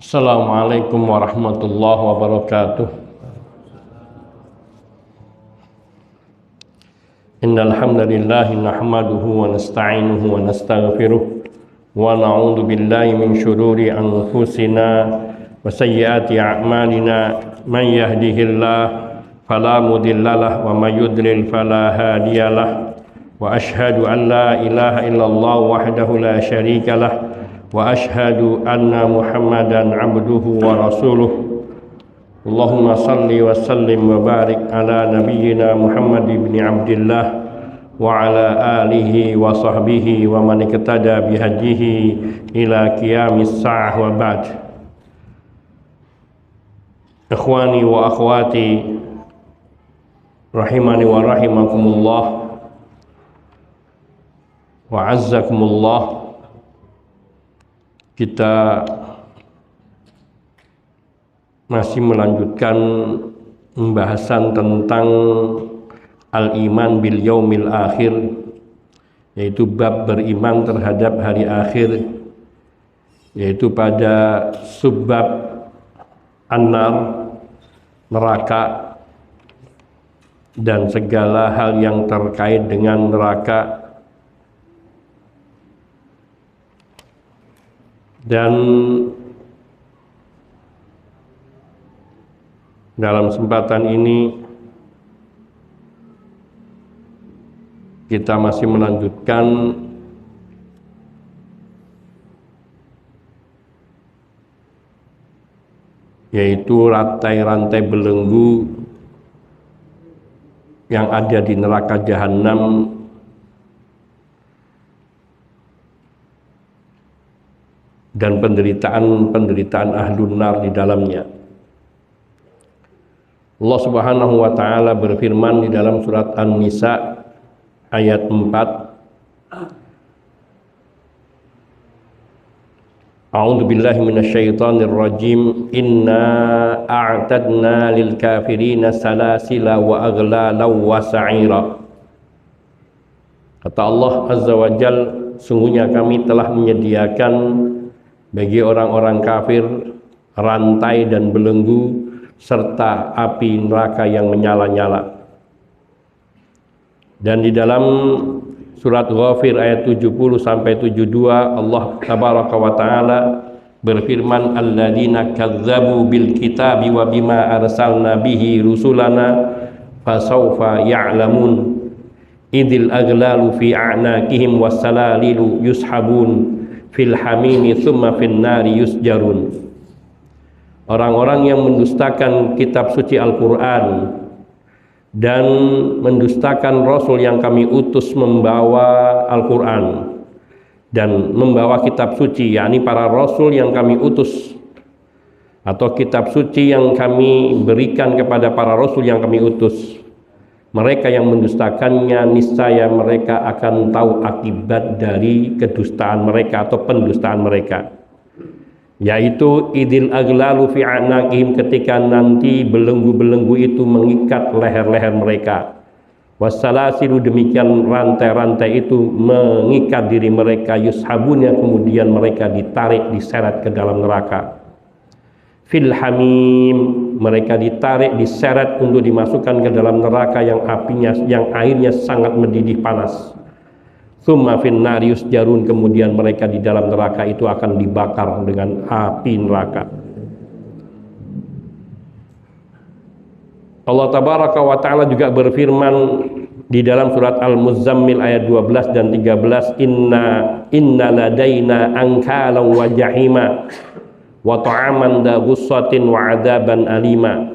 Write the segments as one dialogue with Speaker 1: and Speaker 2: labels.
Speaker 1: Assalamualaikum warahmatullahi wabarakatuh. Innal hamdalillah nahmaduhu wa nasta'inuhu wa nastaghfiruh wa na'udzu billahi min shururi anfusina wa sayyiati a'malina. Man yahdihillah fala mudhillalah wa may yudlil fala hadiyalah. Wa ashhadu an la ilaha illallah wahdahu la syarikalah wa ashhadu anna Muhammadan abduhu wa rasuluh. Allahumma salli wa sallim wa barik ala nabiyyina Muhammad ibn Abdillah wa ala alihi wa sahbihi wa man iqtada bihadihi ila qiyamis sa'ah wa ba'd. Ikhwani wa akhwati rahimani wa rahimakumullah wa azzakumullah. Kita masih melanjutkan pembahasan tentang al-iman bil yaumil akhir, yaitu bab beriman terhadap hari akhir, yaitu pada subbab an-nar, neraka, dan segala hal yang terkait dengan neraka. Dan dalam kesempatan ini kita masih melanjutkan yaitu rantai-rantai belenggu yang ada di neraka jahanam dan penderitaan ahlun nar di dalamnya. Allah Subhanahu wa taala berfirman di dalam surat An-Nisa ayat 4. A'udzu billahi minasyaitonir rajim. Inna a'tadna lil kafirina salasila wa aghlala wa sa'ira. Kata Allah Azza wa Jal, sungguhnya kami telah menyediakan bagi orang-orang kafir rantai dan belenggu serta api neraka yang menyala-nyala. Dan di dalam surat Ghafir ayat 70 sampai 72 Allah tabaraka wa taala berfirman, alladzina kadzdzabu bil kitabi wa bima arsalna bihi rusulana fasawfa ya'lamun idil aghlalu fi a'naqihim wassalalilu yushabun fil hamimi thumma fin nari yusjarun. Orang-orang yang mendustakan kitab suci Al-Quran dan mendustakan Rasul yang kami utus membawa Al-Quran dan membawa kitab suci, yakni para Rasul yang kami utus atau kitab suci yang kami berikan kepada para Rasul yang kami utus. Mereka yang mendustakannya, niscaya mereka akan tahu akibat dari kedustaan mereka atau pendustaan mereka, yaitu idil aghlalu fi a'naqihim, ketika nanti belenggu-belenggu itu mengikat leher-leher mereka, wassalasilu, demikian rantai-rantai itu mengikat diri mereka, yushabunnya, kemudian mereka ditarik, diseret ke dalam neraka. Fil hamim, mereka ditarik, diseret untuk dimasukkan ke dalam neraka yang apinya, yang airnya sangat mendidih panas. Tsumma fin nari yusjarun, kemudian mereka di dalam neraka itu akan dibakar dengan api neraka. Allah tabaraka wa taala juga berfirman di dalam surat Al-Muzammil ayat 12 dan 13, inna ladaina ankalan wa jahima wa ta'aman da ghussatin wa adaban alima.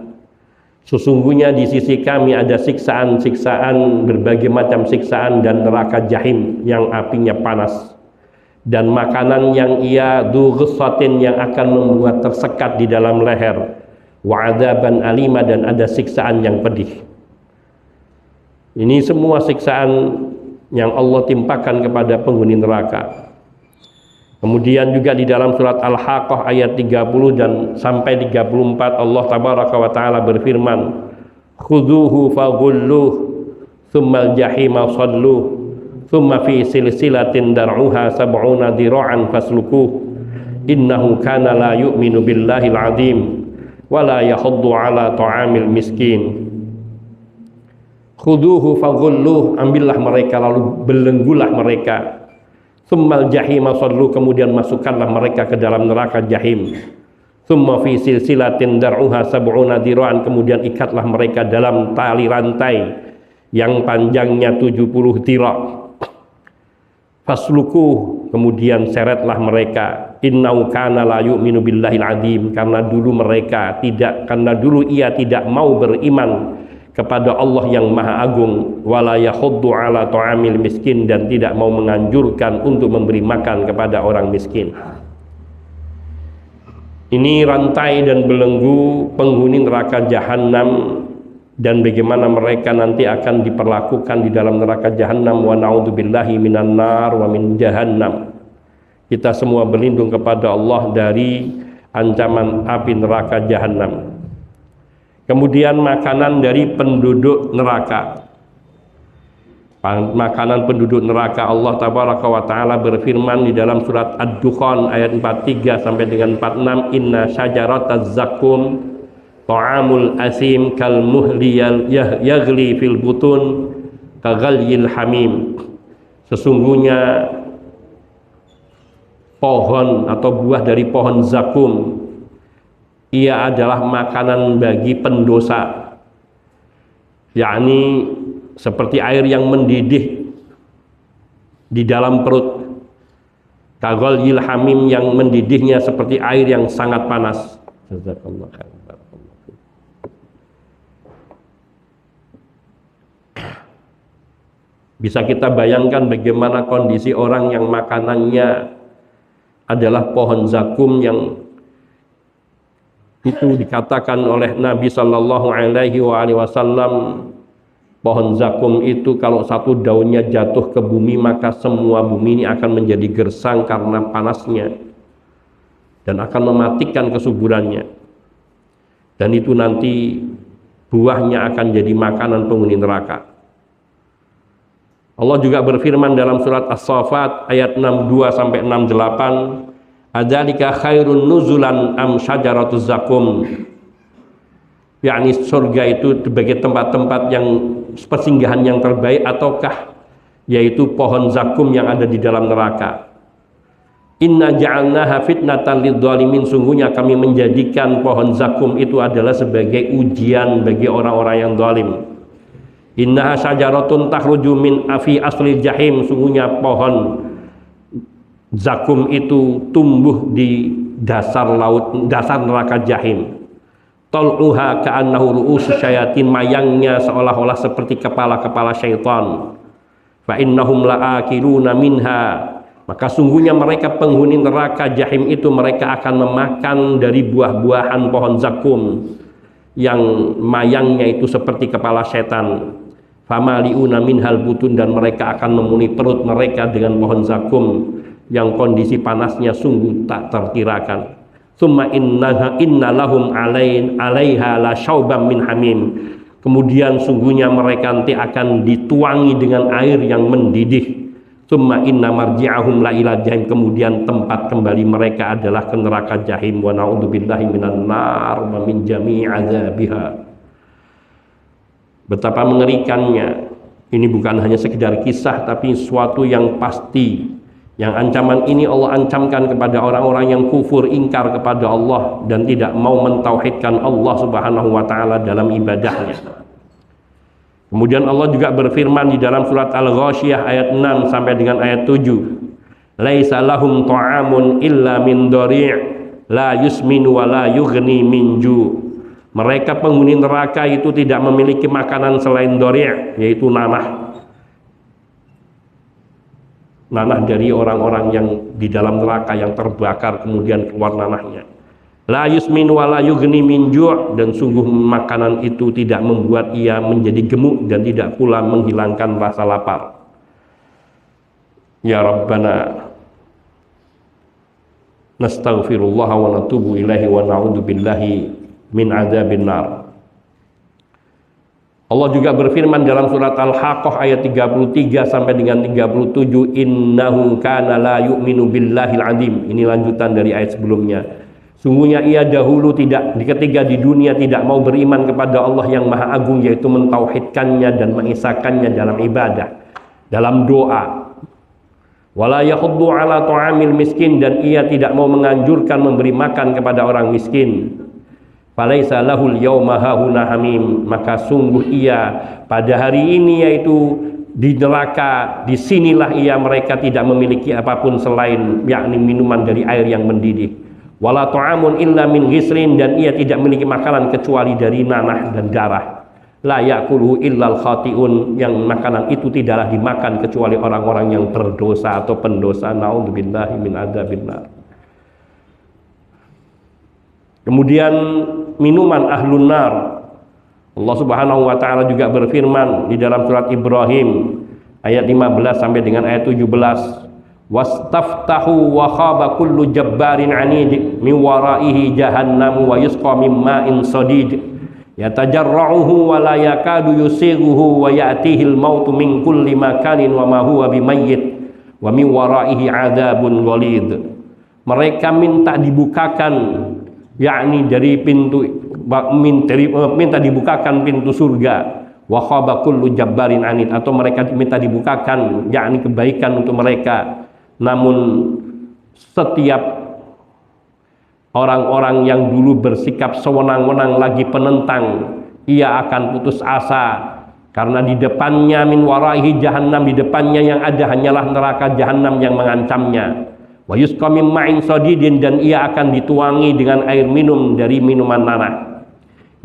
Speaker 1: Sesungguhnya di sisi kami ada siksaan-siksaan, berbagai macam siksaan, dan neraka jahim yang apinya panas, dan makanan yang ia du ghussatin, yang akan membuat tersekat di dalam leher, wa adaban alima, dan ada siksaan yang pedih. Ini semua siksaan yang Allah timpakan kepada penghuni neraka. Kemudian juga di dalam surat Al-Haqqah ayat 30 dan sampai 34 Allah tabaraka wa taala berfirman, khudhuhu faghulluh thummal jahima salluh thumma fi silsilatin dar'uha sab'una dira'an faslukuh innahu kana la yu'minu billahil azim wa la yahuddu ala ta'amil miskin. Khuduhu faghulluh, ambillah mereka lalu belenggulah mereka. Tsummal jahima sallu, kemudian masukkanlah mereka ke dalam neraka jahim. Tsumma fi silsilatin dar'uha sab'una dira'an, kemudian ikatlah mereka dalam tali rantai yang panjangnya 70 dira'. Fasluku, kemudian seretlah mereka. Innahu kana la yu'minu billahil azim, karena dulu ia tidak mau beriman kepada Allah yang Maha Agung, wala yahuddu ala ta'amil miskin, dan tidak mau menganjurkan untuk memberi makan kepada orang miskin. Ini rantai dan belenggu penghuni neraka jahanam, dan bagaimana mereka nanti akan diperlakukan di dalam neraka jahanam. Wa na'udzubillahi minan nar wa min jahannam. Kita semua berlindung kepada Allah dari ancaman api neraka jahanam. Kemudian makanan dari penduduk neraka. Makanan penduduk neraka, Allah tabaraka wa taala berfirman di dalam surat Ad-Dukhan ayat 43 sampai dengan 46, inna syajarataz zakum ta'amul asim kal muhli yaghli fil butun kaghalyil hamim. Sesungguhnya pohon atau buah dari pohon zakum, ia adalah makanan bagi pendosa, yakni seperti air yang mendidih di dalam perut. Kaghalyil hamim, yang mendidihnya seperti air yang sangat panas. Jazakallahu khairan. Bisa kita bayangkan bagaimana kondisi orang yang makanannya adalah pohon zakum, yang itu dikatakan oleh Nabi Shallallahu Alaihi Wasallam, pohon zakum itu kalau satu daunnya jatuh ke bumi, maka semua bumi ini akan menjadi gersang karena panasnya dan akan mematikan kesuburannya, dan itu nanti buahnya akan jadi makanan penghuni neraka. Allah juga berfirman dalam surat As-Saffat ayat 62 sampai 68, adzalika khairun nuzulan am syajaratuz zakum, yakni surga itu sebagai tempat-tempat yang persinggahan yang terbaik, ataukah yaitu pohon zakum yang ada di dalam neraka. Inna ja'alnaha fitnatan lidzalimin, sungguhnya kami menjadikan pohon zakum itu adalah sebagai ujian bagi orang-orang yang zalim. Innaha syajaratun takhruju min afi asli jahim, sungguhnya pohon zakum itu tumbuh di dasar laut, dasar neraka jahim. Tal'uha ka'annahu ru'usus syayatin, mayangnya seolah-olah seperti kepala-kepala syaitan. Fa innahum la'akiluna minha, maka sungguhnya mereka penghuni neraka jahim itu, mereka akan memakan dari buah-buahan pohon zakum yang mayangnya itu seperti kepala setan. Famaliuna minhal butun, dan mereka akan memenuhi perut mereka dengan pohon zakum yang kondisi panasnya sungguh tak terkirakan. Tsumma inna lahum alaiha la syauban min hamim, kemudian sungguhnya mereka nanti akan dituangi dengan air yang mendidih. Tsumma inna marji'ahum la ila jahim, kemudian tempat kembali mereka adalah ke neraka jahim. Wa na'udzubillahi minan nar wa min jami'i adzabiha. Betapa mengerikannya. Ini bukan hanya sekedar kisah, tapi suatu yang pasti. Yang ancaman ini Allah ancamkan kepada orang-orang yang kufur, ingkar kepada Allah, dan tidak mau mentauhidkan Allah Subhanahu wa ta'ala dalam ibadahnya. Kemudian Allah juga berfirman di dalam surat Al-Ghasyiyah ayat 6 sampai dengan ayat 7, laisa lahum ta'amun illa min dari' la yusminu wa la yughni min ju'. Mereka penghuni neraka itu tidak memiliki makanan selain dari', yaitu nanah. Nanah dari orang-orang yang di dalam neraka yang terbakar kemudian keluar nanahnya. La yusmin wa la yughni min ju', dan sungguh makanan itu tidak membuat ia menjadi gemuk dan tidak pula menghilangkan rasa lapar. Ya Rabbana nastaghfirullah wa natubu ilaihi wa na'udzu billahi min adzabin nar. Allah juga berfirman dalam surat Al-Haqqah ayat 33 sampai dengan 37, innahu kana la yu'minu billahil azim. Ini lanjutan dari ayat sebelumnya. Sungguhnya ia dahulu ketika di dunia tidak mau beriman kepada Allah yang Maha Agung, yaitu mentauhidkannya dan mengisahkannya dalam ibadah, dalam doa. Wala yahuddu ala ta'amil miskin, dan ia tidak mau menganjurkan memberi makan kepada orang miskin. Falaisa lahul yauma hahuna hamim, maka sungguh ia pada hari ini, yaitu di neraka, disinilah mereka tidak memiliki apapun selain yakni minuman dari air yang mendidih. Wala ta'amun illa min ghisrin, dan ia tidak memiliki makanan kecuali dari nanah dan darah. La ya'kuluhu illal khati'un, yang makanan itu tidaklah dimakan kecuali orang-orang yang berdosa atau pendosa. Na'udzubillahi min adzabillah. Kemudian minuman ahlun nar, Allah Subhanahu wa taala juga berfirman di dalam surat Ibrahim ayat 15 sampai dengan ayat 17, wastaftahu wa khaba kullu jabbarin anid min waraihi jahannam wa yusqa min ma'in sadid yatajarra'uhu wa la yakadu yusighuhu wa ya'tihi al-mautu min kulli makanin wa ma huwa bimayyit wa min waraihi adzabun ghalid. Mereka minta dibukakan, yakni dari minta dibukakan pintu surga. Wa khaba kullu jabbarin anid, atau mereka minta dibukakan yakni kebaikan untuk mereka, namun setiap orang-orang yang dulu bersikap sewenang-wenang lagi penentang, ia akan putus asa, karena di depannya min waraihi jahannam, di depannya yang ada hanyalah neraka jahanam yang mengancamnya. Wa yusqa min ma'in sadidin, dan ia akan dituangi dengan air minum dari minuman nanah.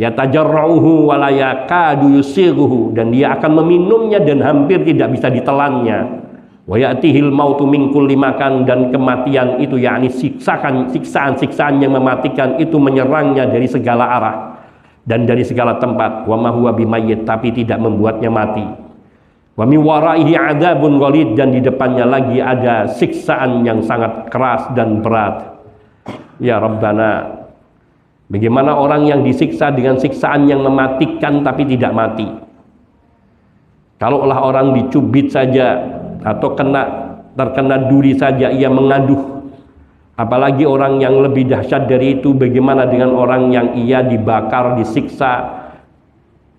Speaker 1: Yatajarra'uhu wa la yakadu yusighuhu, dan dia akan meminumnya dan hampir tidak bisa ditelannya. Wa ya'tihil mautu min kulli makan, dan kematian itu yakni siksaan yang mematikan itu menyerangnya dari segala arah dan dari segala tempat. Wa ma huwa bimayyit, tapi tidak membuatnya mati. Wa min waraihi adzabun ghalid, dan di depannya lagi ada siksaan yang sangat keras dan berat. Ya Rabbana, bagaimana orang yang disiksa dengan siksaan yang mematikan tapi tidak mati? Kalaulah orang dicubit saja atau terkena duri saja ia mengaduh, apalagi orang yang lebih dahsyat dari itu, bagaimana dengan orang yang ia dibakar, disiksa,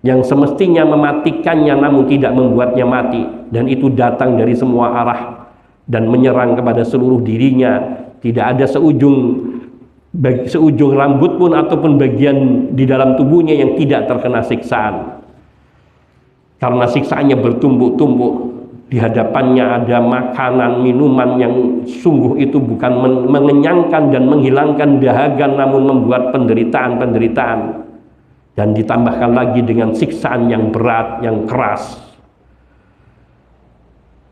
Speaker 1: yang semestinya mematikannya namun tidak membuatnya mati, dan itu datang dari semua arah dan menyerang kepada seluruh dirinya. Tidak ada seujung rambut pun ataupun bagian di dalam tubuhnya yang tidak terkena siksaan, karena siksaannya bertumpuk-tumpuk. Di hadapannya ada makanan, minuman yang sungguh itu bukan mengenyangkan dan menghilangkan dahaga, namun membuat penderitaan. Dan ditambahkan lagi dengan siksaan yang berat, yang keras.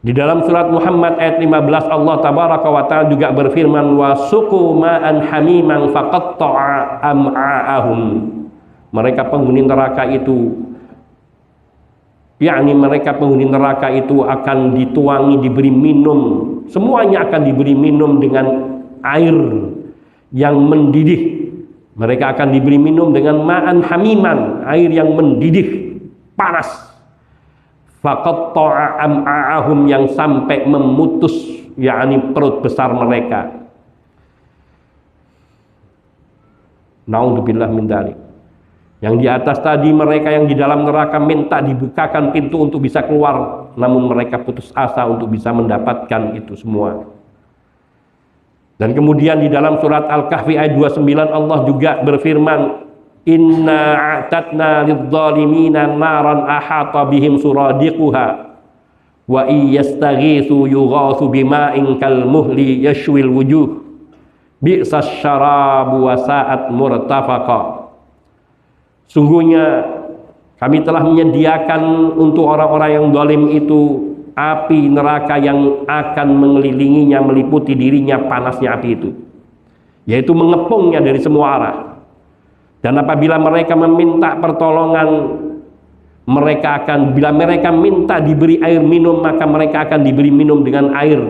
Speaker 1: Di dalam surat Muhammad ayat 15, Allah tabaraka wa ta'ala juga berfirman, wa suqu ma'an hamiman faqatta'a am'a'ahum. Mereka penghuni neraka itu, yakni mereka penghuni neraka itu akan dituangi, diberi minum, semuanya akan diberi minum dengan air yang mendidih. Mereka akan diberi minum dengan ma'an hamiman, air yang mendidih, panas. Faqatta'a am'a'ahum, yang sampai memutus yakni perut besar mereka. Naudzubillah min dzalik. Yang di atas tadi, mereka yang di dalam neraka minta dibukakan pintu untuk bisa keluar, namun mereka putus asa untuk bisa mendapatkan itu semua. Dan kemudian di dalam surat Al-Kahfi ayat 29 Allah juga berfirman, inna a'tadna lidzalimina naran ahata bihim suradiquha wa iyastaghitsu yughatsu bima'in kalmuhli yashwil wujuh bi'sas syarabu wa sa'at murtafaqa. Sungguhnya kami telah menyediakan untuk orang-orang yang zalim itu api neraka yang akan mengelilinginya, meliputi dirinya panasnya api itu, yaitu mengepungnya dari semua arah. Dan apabila mereka meminta pertolongan, bila mereka minta diberi air minum, maka mereka akan diberi minum dengan air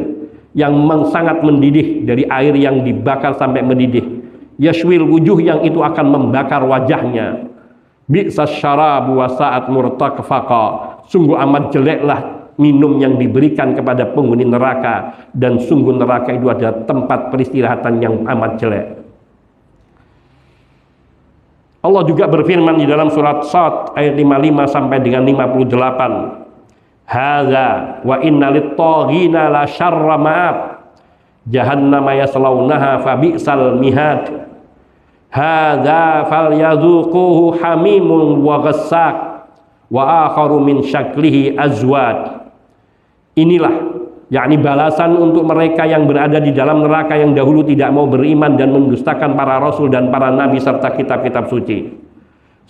Speaker 1: yang sangat mendidih, dari air yang dibakar sampai mendidih. Yashwil wujuh, yang itu akan membakar wajahnya. Bi'sas syarabu wa sa'at murtafaqa. Sungguh amat jeleklah minum yang diberikan kepada penghuni neraka, dan sungguh neraka itu adalah tempat peristirahatan yang amat jelek. Allah juga berfirman di dalam surat Shad ayat 55 sampai dengan 58. Hadza wa inna lit-taghina la syarra ma'ab jahannama yaslaunaha fa bi'sal mihad. Hadza falyadhuquhu hamimun wa ghassaq wa akharu min syaklihi azwaj. Inilah yakni balasan untuk mereka yang berada di dalam neraka, yang dahulu tidak mau beriman dan mendustakan para rasul dan para nabi serta kitab-kitab suci.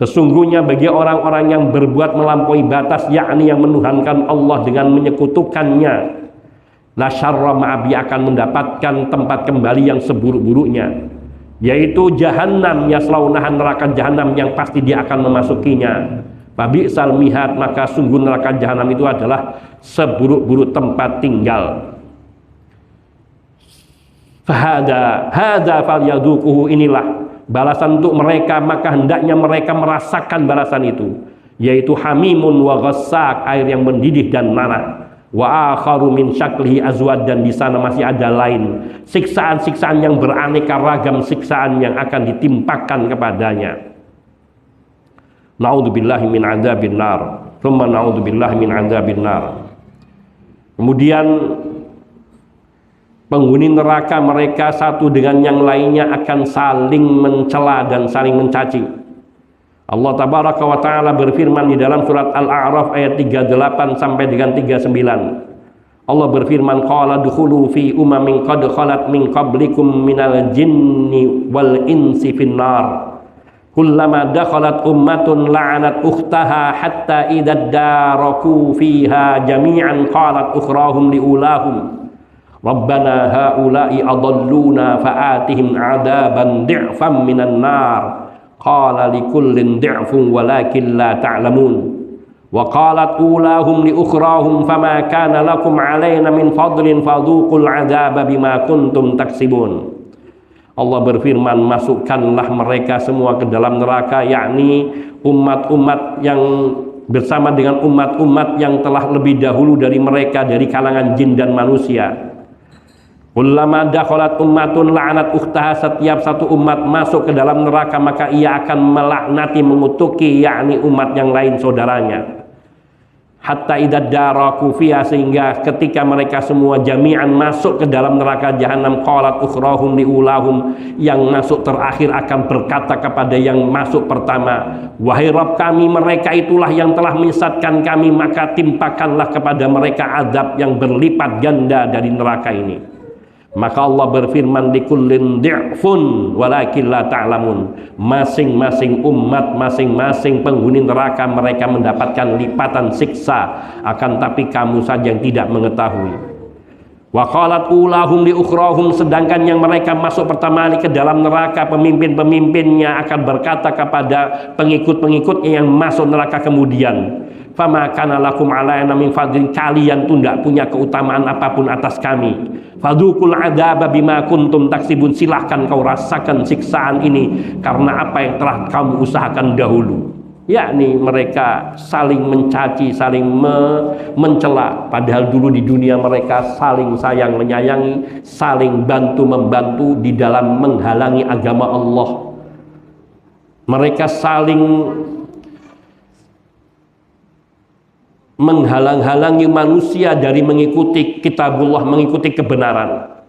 Speaker 1: Sesungguhnya bagi orang-orang yang berbuat melampaui batas, yakni yang menuhankan Allah dengan menyekutukannya, la syarra ma'abi, akan mendapatkan tempat kembali yang seburuk-buruknya, yaitu jahannam, yaslaunahan, neraka jahannam yang pasti dia akan memasukinya. Fabi'sal mihad, maka sungguh neraka jahannam itu adalah seburuk-buruk tempat tinggal. Hadza falyaduquhu, inilah balasan untuk mereka, maka hendaknya mereka merasakan balasan itu, yaitu hamimun wa ghassaq, air yang mendidih dan nanah. Wa akharu min syaklihi azwad, dan di sana masih ada lain siksaan-siksaan yang beraneka ragam, siksaan yang akan ditimpakan kepadanya. Na'udzubillahi min adzabin nar, tsumma na'udzubillahi min adzabin nar. Kemudian penghuni neraka mereka satu dengan yang lainnya akan saling mencela dan saling mencaci. Allah tabaraka wa taala berfirman di dalam surat Al-A'raf ayat 38 sampai dengan 39. Allah berfirman, qala dukhulu fi umamin qad khalat min qablikum minal jinni wal insi finnar. Kullama dakhalat ummatun la'anat ukhtaha hatta idza daraku fiha jami'an qalat ukhrahum liulahum Rabbana haula'i adalluna fa'atihim 'adaban di'fan minan nar qala likullin di'fun walakin la ta'lamun wa qalat ulahum li ukhrahum fama kana lakum 'alaina min fadlin fadhuqul 'adzaba bima kuntum taksibun. Allah berfirman, masukkanlah mereka semua ke dalam neraka, yakni umat-umat yang bersama dengan umat-umat yang telah lebih dahulu dari mereka dari kalangan jin dan manusia. Kullama dakhalat ummatun la'anat ukhtaha, setiap satu umat masuk ke dalam neraka maka ia akan melaknati, mengutuki yakni umat yang lain saudaranya. Hatta idza daraku fiha, sehingga ketika mereka semua jami'an masuk ke dalam neraka jahanam, qalat ukhrahum liulahum, yang masuk terakhir akan berkata kepada yang masuk pertama, wahai Rabb kami, mereka itulah yang telah menyesatkan kami, maka timpakanlah kepada mereka azab yang berlipat ganda dari neraka ini. Maka Allah berfirman, likullin di'fun walakin la ta'lamun. Masing-masing umat, masing-masing penghuni neraka mereka mendapatkan lipatan siksa, akan tapi kamu saja yang tidak mengetahui. Wa qalat ulahum li ukhrahum, sedangkan yang mereka masuk pertama kali ke dalam neraka, pemimpin-pemimpinnya akan berkata kepada pengikut-pengikutnya yang masuk neraka kemudian, fama kana lakum alaina min fadlin, kalian tuh tidak punya keutamaan apapun atas kami. Fadzuqul adzaba bima kuntum taksibun, silahkan kau rasakan siksaan ini karena apa yang telah kamu usahakan dahulu. Yakni mereka saling mencaci, saling mencela, padahal dulu di dunia mereka saling sayang menyayangi, saling bantu membantu di dalam menghalangi agama Allah. Mereka saling menghalang-halangi manusia dari mengikuti kitabullah, mengikuti kebenaran.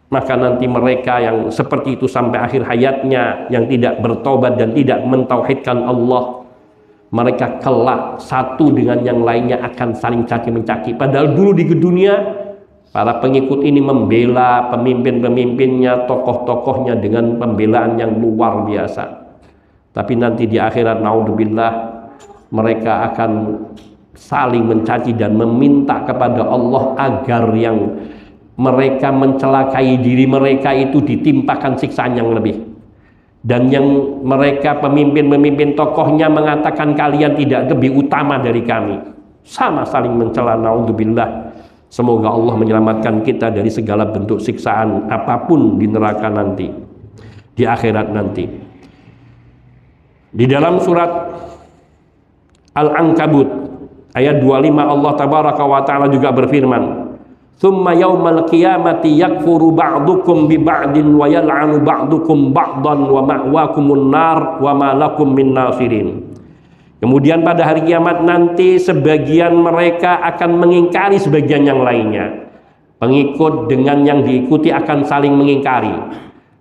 Speaker 1: Maka nanti mereka yang seperti itu sampai akhir hayatnya, yang tidak bertobat dan tidak mentauhidkan Allah, mereka kelak satu dengan yang lainnya akan saling caci mencaci. Padahal dulu di dunia para pengikut ini membela pemimpin-pemimpinnya, tokoh-tokohnya dengan pembelaan yang luar biasa. Tapi nanti di akhirat, naudzubillah, mereka akan saling mencaci dan meminta kepada Allah agar yang mereka mencelakai diri mereka itu ditimpakan siksaan yang lebih. Dan yang mereka pemimpin-pemimpin tokohnya mengatakan kalian tidak lebih utama dari kami. Sama saling mencela, naudzubillah. Semoga Allah menyelamatkan kita dari segala bentuk siksaan apapun di neraka nanti, di akhirat nanti. Di dalam surat Al-Ankabut ayat 25 Allah tabaraka wa taala juga berfirman, "Tsumma yaumal qiyamati yakfuru ba'dukum bi ba'din wa yal'anu ba'dukum ba'dan wa ma'wakumun nar wa ma lakum min nasirin." Kemudian pada hari kiamat nanti sebagian mereka akan mengingkari sebagian yang lainnya. Pengikut dengan yang diikuti akan saling mengingkari.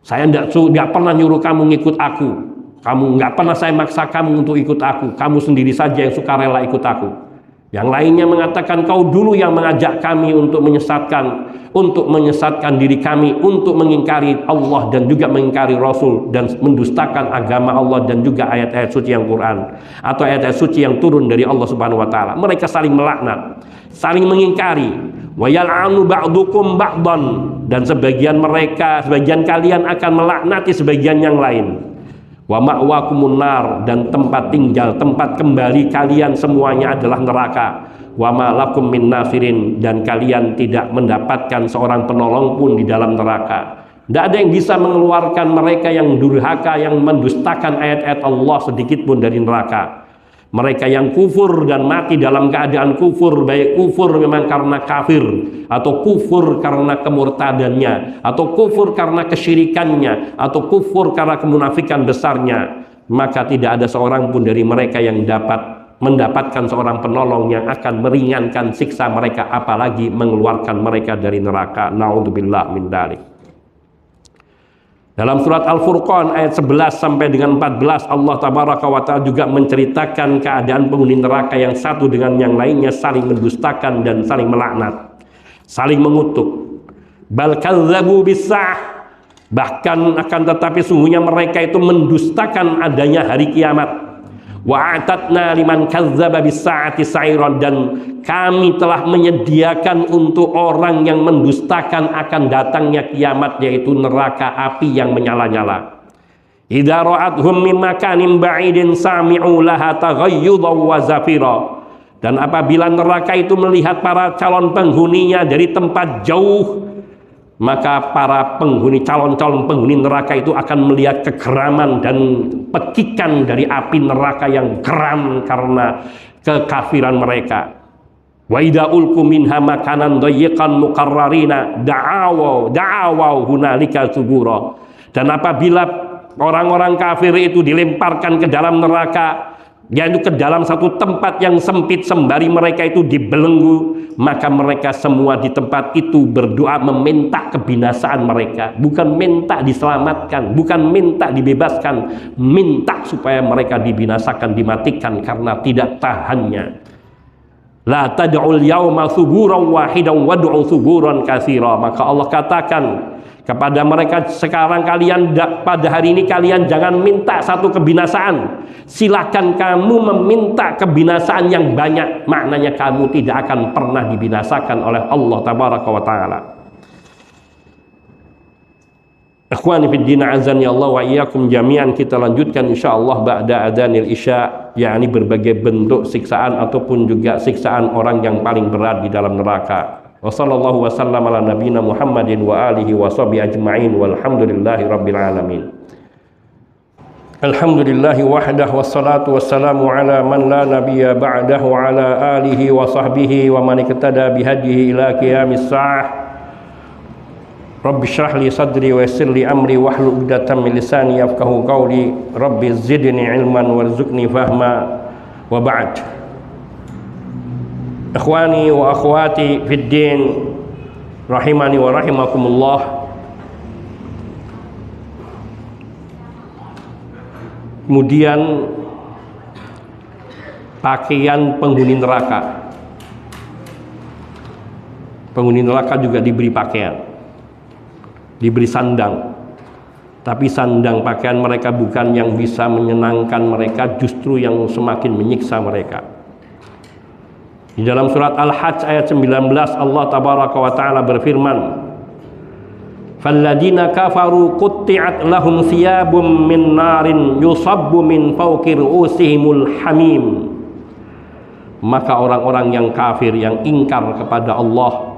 Speaker 1: Saya tidak pernah nyuruh kamu ngikut aku. Kamu nggak pernah saya maksa kamu untuk ikut aku. Kamu sendiri saja yang suka rela ikut aku. Yang lainnya mengatakan kau dulu yang mengajak kami untuk menyesatkan diri kami, untuk mengingkari Allah dan juga mengingkari Rasul dan mendustakan agama Allah dan juga ayat-ayat suci yang Quran atau ayat-ayat suci yang turun dari Allah Subhanahu wa taala. Mereka saling melaknat, saling mengingkari. Wa yal'anu ba'dukum ba'dan, dan sebagian kalian akan melaknati sebagian yang lain. Wa ma'wakumun nar, dan tempat tinggal, tempat kembali kalian semuanya adalah neraka. Wa ma lakum min nasirin, dan kalian tidak mendapatkan seorang penolong pun di dalam neraka. Tidak ada yang bisa mengeluarkan mereka yang durhaka, yang mendustakan ayat-ayat Allah sedikit pun dari neraka. Mereka yang kufur dan mati dalam keadaan kufur, baik kufur memang karena kafir, atau kufur karena kemurtadannya, atau kufur karena kesyirikannya, atau kufur karena kemunafikan besarnya, maka tidak ada seorang pun dari mereka yang dapat mendapatkan seorang penolong yang akan meringankan siksa mereka, apalagi mengeluarkan mereka dari neraka. Na'udzubillah min dzalik. Dalam surat Al-Furqan ayat 11 sampai dengan 14 Allah tabaraka wa ta'ala juga menceritakan keadaan penghuni neraka yang satu dengan yang lainnya saling mendustakan dan saling melaknat, saling mengutuk. Bal kadzabu bis-sa'ah, bahkan akan tetapi sungguhnya mereka itu mendustakan adanya hari kiamat. Wa a'tadna liman kadzdzaba bis-sa'ati sa'iran, dan kami telah menyediakan untuk orang yang mendustakan akan datangnya kiamat, yaitu neraka api yang menyala-nyala. Idza ra'athum min makanin ba'idin sami'u laha taghayyudan wa zafira, dan apabila neraka itu melihat para calon penghuninya dari tempat jauh, maka para calon-calon penghuni neraka itu akan melihat kegeraman dan pekikan dari api neraka yang geram karena kekafiran mereka. Wa idza ulqu minha makanan dayyiqan muqarrarina da'aw hunalika subura, dan apabila orang-orang kafir itu dilemparkan ke dalam neraka, yaitu ke dalam satu tempat yang sempit sembari mereka itu dibelenggu, maka mereka semua di tempat itu berdoa meminta kebinasaan mereka, bukan minta diselamatkan, bukan minta dibebaskan, minta supaya mereka dibinasakan, dimatikan karena tidak tahannya. La tad'ul yawma suburan wahidan wad'u suburan katsira, maka Allah katakan kepada mereka, sekarang kalian pada hari ini kalian jangan minta satu kebinasaan, silakan kamu meminta kebinasaan yang banyak, maknanya kamu tidak akan pernah dibinasakan oleh Allah tabaraka wa taala. Ikhwani fid din, azani Allah wa iyyakum jami'an. Kita lanjutkan insyaallah ba'da adzanil isya, yakni berbagai bentuk siksaan ataupun juga siksaan orang yang paling berat di dalam neraka. Wa sallallahu wasallam ala nabiyina Muhammadin wa alihi wa sahbihi ajma'in walhamdulillahi rabbil alamin. Alhamdulillahi wahdah wassalatu wassalamu ala man la nabiyya ba'dahu ala alihi wa sahbihi wa man iktada bihadihi ila qiyamis sa'ah. Rabbi shrah li sadri wa yassir li amri wahlul 'uqdatam min lisani yafqahu qawli. Rabbi zidni ilman warzuqni fahma, wa ba'd. Ikhwani wa akhwati fid din, rahimani wa rahimakumullah. Kemudian pakaian penghuni neraka. Penghuni neraka juga diberi pakaian, diberi sandang. Tapi sandang pakaian mereka bukan yang bisa menyenangkan mereka, justru yang semakin menyiksa mereka. Di dalam surat Al-Hajj ayat 19 Allah tabaraka wa ta'ala berfirman, "Falladzina kafaru qutti'at lahum thiyabun min narin yusabbu min fawqi ru'usihimul hamim." Maka orang-orang yang kafir, yang ingkar kepada Allah,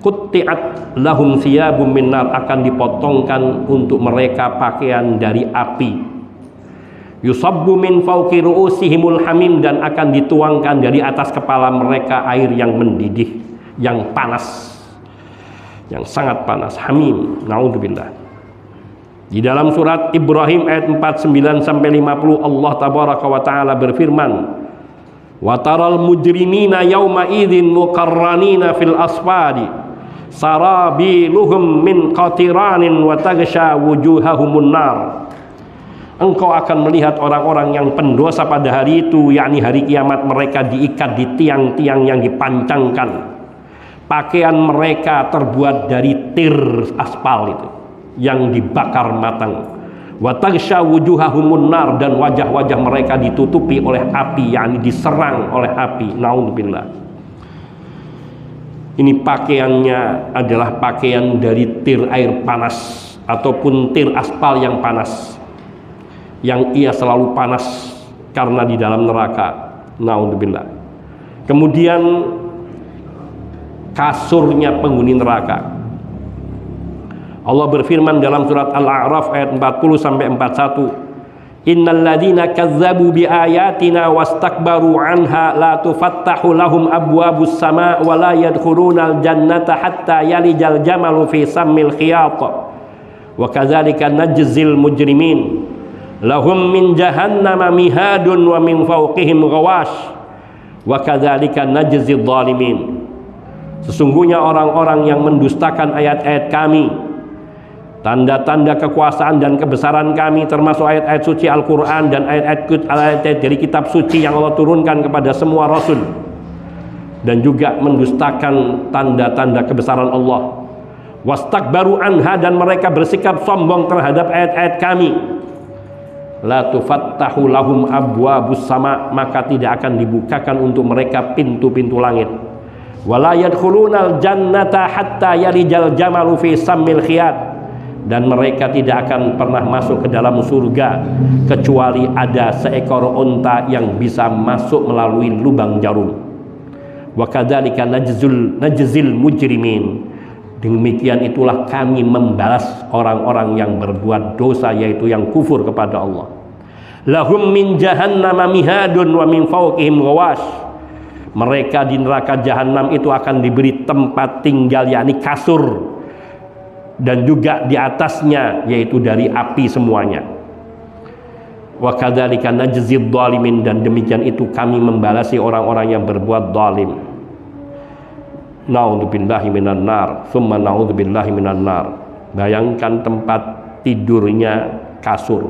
Speaker 1: qutti'at lahum thiyabun min nar, akan dipotongkan untuk mereka pakaian dari api. Yusabbu min fawqi ru'usihimul hamim, dan akan dituangkan dari atas kepala mereka air yang mendidih, yang panas, yang sangat panas, hamim. Naudzubillah. Di dalam surat Ibrahim ayat 49 sampai 50 Allah tabaraka wa taala berfirman, wa taral mujrimina yauma idzin muqarranina fil asfadi sarabiluhum min qatiranin wa taghsha wujuhahumun nar. Engkau akan melihat orang-orang yang pendosa pada hari itu, yakni hari kiamat, mereka diikat di tiang-tiang yang dipancangkan. Pakaian mereka terbuat dari tir aspal itu yang dibakar matang. Wa taghsha wujuhahumun nar, dan wajah-wajah mereka ditutupi oleh api, yakni diserang oleh api. Naudzubillah. Ini pakaiannya adalah pakaian dari tir air panas ataupun tir aspal yang panas, yang ia selalu panas karena di dalam neraka. Naudzubillah. Kemudian kasurnya penghuni neraka. Allah berfirman dalam surat Al-A'raf ayat 40 sampai 41, innal ladzina kazzabu bi ayatina wastakbaru anha la tufattahu lahum abwabus sama' wa la yadkhulunal jannata hatta yalijal jamalu fi sammil khiyat wa kadzalika najzil mujrimin lahum min jahannama mihadun wa min fawqihim ghawash wa kadzalika najzidz zalimin. Sesungguhnya orang-orang yang mendustakan ayat-ayat kami, tanda-tanda kekuasaan dan kebesaran kami, termasuk ayat-ayat suci Al-Quran dan ayat-ayat dari kitab suci yang Allah turunkan kepada semua rasul, dan juga mendustakan tanda-tanda kebesaran Allah, wastakbaru anha, dan mereka bersikap sombong terhadap ayat-ayat kami, la tufattahu lahum abwabus sama', maka tidak akan dibukakan untuk mereka pintu-pintu langit, wala yadkhulunal jannata hatta yalijal jamalu fi sammil khiyat, dan mereka tidak akan pernah masuk ke dalam surga kecuali ada seekor unta yang bisa masuk melalui lubang jarum. Wa kadzalika najzil mujrimin, demikian itulah kami membalas orang-orang yang berbuat dosa, yaitu yang kufur kepada Allah. Lahum min jahannama mihadun wa min fawqihim ghawash, mereka di neraka jahanam itu akan diberi tempat tinggal, yakni kasur, dan juga di atasnya yaitu dari api semuanya. Wa kadzalika najzidz zalimin, dan demikian itu kami membalasi orang-orang yang berbuat zalim. Na'udzubillahi minan nar, tsumma na'udzubillahi minan nar. Bayangkan tempat tidurnya kasur,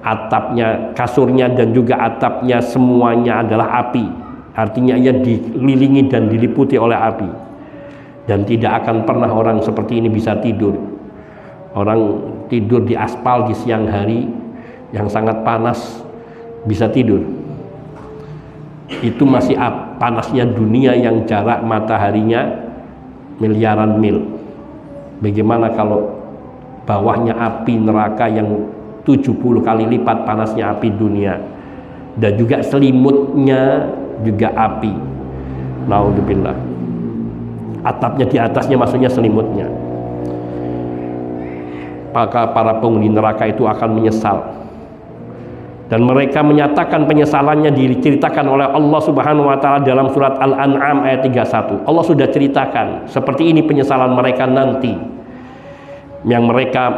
Speaker 1: atapnya, kasurnya dan juga atapnya semuanya adalah api. Artinya ia dikelilingi dan diliputi oleh api, dan tidak akan pernah orang seperti ini bisa tidur. Orang tidur di aspal di siang hari yang sangat panas bisa tidur. Itu masih panasnya dunia yang jarak mataharinya miliaran mil. Bagaimana kalau bawahnya api neraka yang 70 kali lipat panasnya api dunia, dan juga selimutnya juga api. Naudzubillah. Atapnya di atasnya maksudnya selimutnya. Maka para penghuni neraka itu akan menyesal, dan mereka menyatakan penyesalannya diceritakan oleh Allah Subhanahu wa taala dalam surat Al-An'am ayat 31. Allah sudah ceritakan seperti ini penyesalan mereka nanti, yang mereka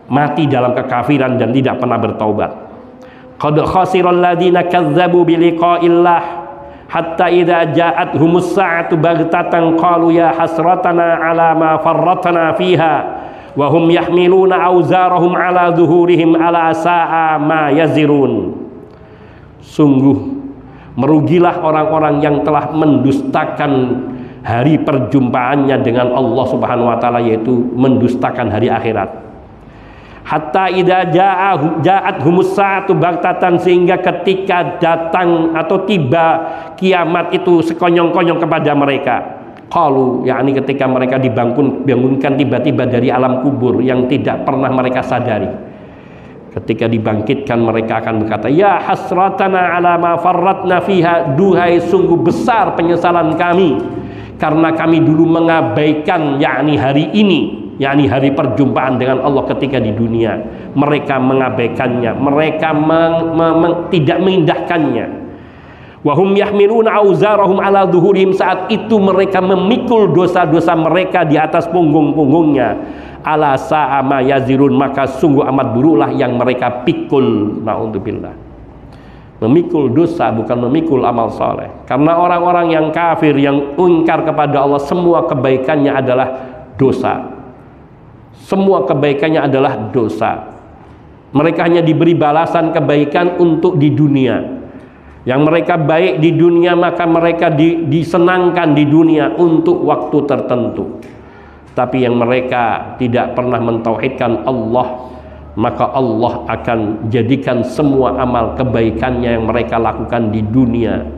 Speaker 1: mati dalam kekafiran dan tidak pernah bertaubat. Qad khasiral ladzina kazzabu biliqa'illah hatta idza ja'athumus sa'atu baghtatan qalu ya hasratana ala ma farratna fiha wa hum yahmiluna awzarahum ala zuhurihim ala sa'a ma yazirun. Sungguh merugilah orang-orang yang telah mendustakan hari perjumpaannya dengan Allah Subhanahu wa taala, yaitu mendustakan hari akhirat. Hatta idza ja'athumus sa'atu baghtatan, sehingga ketika datang atau tiba kiamat itu sekonyong-konyong kepada mereka, qalu, yakni ketika mereka dibangunkan tiba-tiba dari alam kubur yang tidak pernah mereka sadari. Ketika dibangkitkan mereka akan berkata, ya hasratana ala ma farratna fiha, duhai sungguh besar penyesalan kami karena kami dulu mengabaikan yakni hari ini yakni hari perjumpaan dengan Allah ketika di dunia, mereka mengabaikannya, mereka tidak mengindahkannya. Wahum yahmiluna auzarahum ala zuhurihim, saat itu mereka memikul dosa-dosa mereka di atas punggung-punggungnya. Ala sa'a ma yazirun, maka sungguh amat buruklah yang mereka pikul. Na'udzubillah. Memikul dosa bukan memikul amal soleh. Karena orang-orang yang kafir, yang ingkar kepada Allah, semua kebaikannya adalah dosa. Semua kebaikannya adalah dosa. Mereka hanya diberi balasan kebaikan untuk di dunia. Yang mereka baik di dunia, maka mereka disenangkan di dunia untuk waktu tertentu. Tapi yang mereka tidak pernah mentauhidkan Allah, maka Allah akan jadikan semua amal kebaikannya yang mereka lakukan di dunia,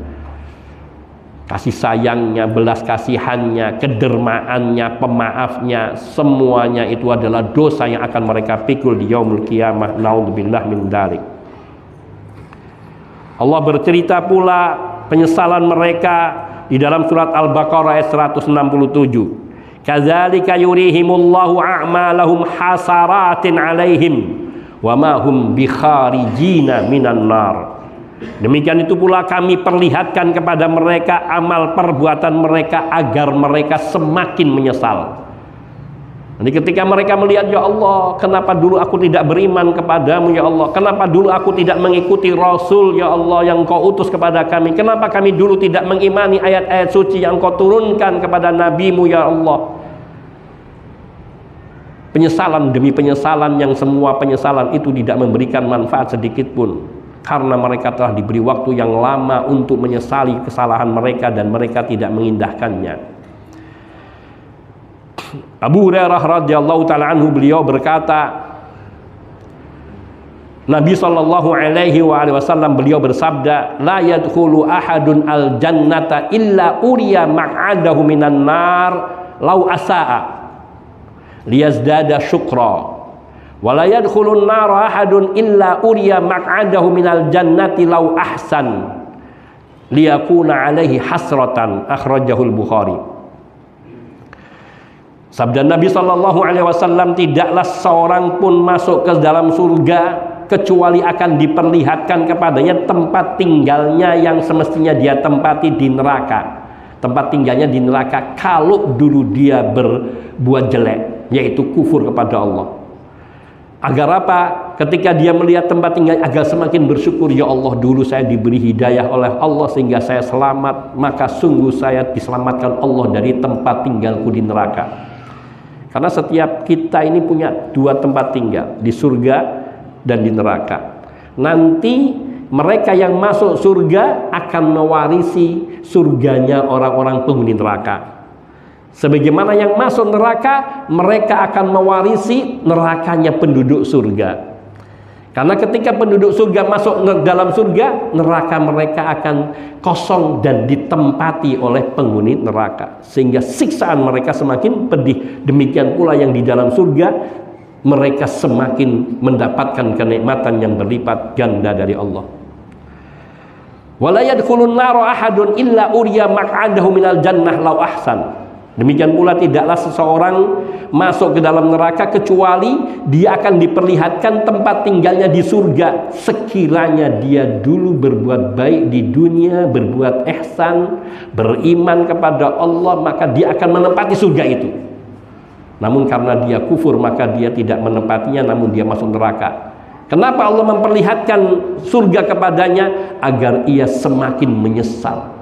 Speaker 1: kasih sayangnya, belas kasihannya, kedermaannya, pemaafnya, semuanya itu adalah dosa yang akan mereka pikul di yaumul qiyamah. Naudzubillah min dzalik. Allah bercerita pula penyesalan mereka di dalam surat Al-Baqarah ayat 167. Kadzalika yurihimullahu a'malahum hasaratin 'alaihim wa ma hum bikharijina minan nar. Demikian itu pula kami perlihatkan kepada mereka amal perbuatan mereka agar mereka semakin menyesal. Jadi ketika mereka melihat, ya Allah, kenapa dulu aku tidak beriman kepadamu, ya Allah, kenapa dulu aku tidak mengikuti Rasul, ya Allah, yang Kau utus kepada kami, kenapa kami dulu tidak mengimani ayat-ayat suci yang Kau turunkan kepada Nabimu, ya Allah. Penyesalan demi penyesalan, yang semua penyesalan itu tidak memberikan manfaat sedikit pun, karena mereka telah diberi waktu yang lama untuk menyesali kesalahan mereka dan mereka tidak mengindahkannya. Abu Hurairah radhiyallahu taala anhu, beliau berkata, Nabi sallallahu alaihi wasallam beliau bersabda, la yadkhulu ahadun al jannata illa uriya maq'adahu minan nar law asaa liyazdada syukra, wa la yadkhulun nar ahadun illa uriya maq'adahu minal jannati law ahsan liyakuna alaihi hasratan. Akhrajahul Bukhari. Sabda Nabi sallallahu alaihi wasallam, tidaklah seorang pun masuk ke dalam surga kecuali akan diperlihatkan kepadanya tempat tinggalnya yang semestinya dia tempati di neraka. Tempat tinggalnya di neraka kalau dulu dia berbuat jelek, yaitu kufur kepada Allah. Agar apa? Ketika dia melihat tempat tinggal, agar semakin bersyukur, ya Allah, dulu saya diberi hidayah oleh Allah sehingga saya selamat, maka sungguh saya diselamatkan Allah dari tempat tinggalku di neraka. Karena setiap kita ini punya dua tempat tinggal, di surga dan di neraka. Nanti mereka yang masuk surga akan mewarisi surganya orang-orang penghuni neraka. Sebagaimana yang masuk neraka, mereka akan mewarisi nerakanya penduduk surga. Karena ketika penduduk surga masuk dalam surga, neraka mereka akan kosong dan ditempati oleh penghuni neraka, sehingga siksaan mereka semakin pedih. Demikian pula yang di dalam surga, mereka semakin mendapatkan kenikmatan yang berlipat ganda dari Allah. Wala yadkhulun nara ahadun illa uriya maq'adahu minal jannah law ahsan. Demikian pula tidaklah seseorang masuk ke dalam neraka kecuali dia akan diperlihatkan tempat tinggalnya di surga sekiranya dia dulu berbuat baik di dunia, berbuat ihsan, beriman kepada Allah, maka dia akan menempati surga itu. Namun karena dia kufur, maka dia tidak menempatinya, namun dia masuk neraka. Kenapa Allah memperlihatkan surga kepadanya? Agar ia semakin menyesal.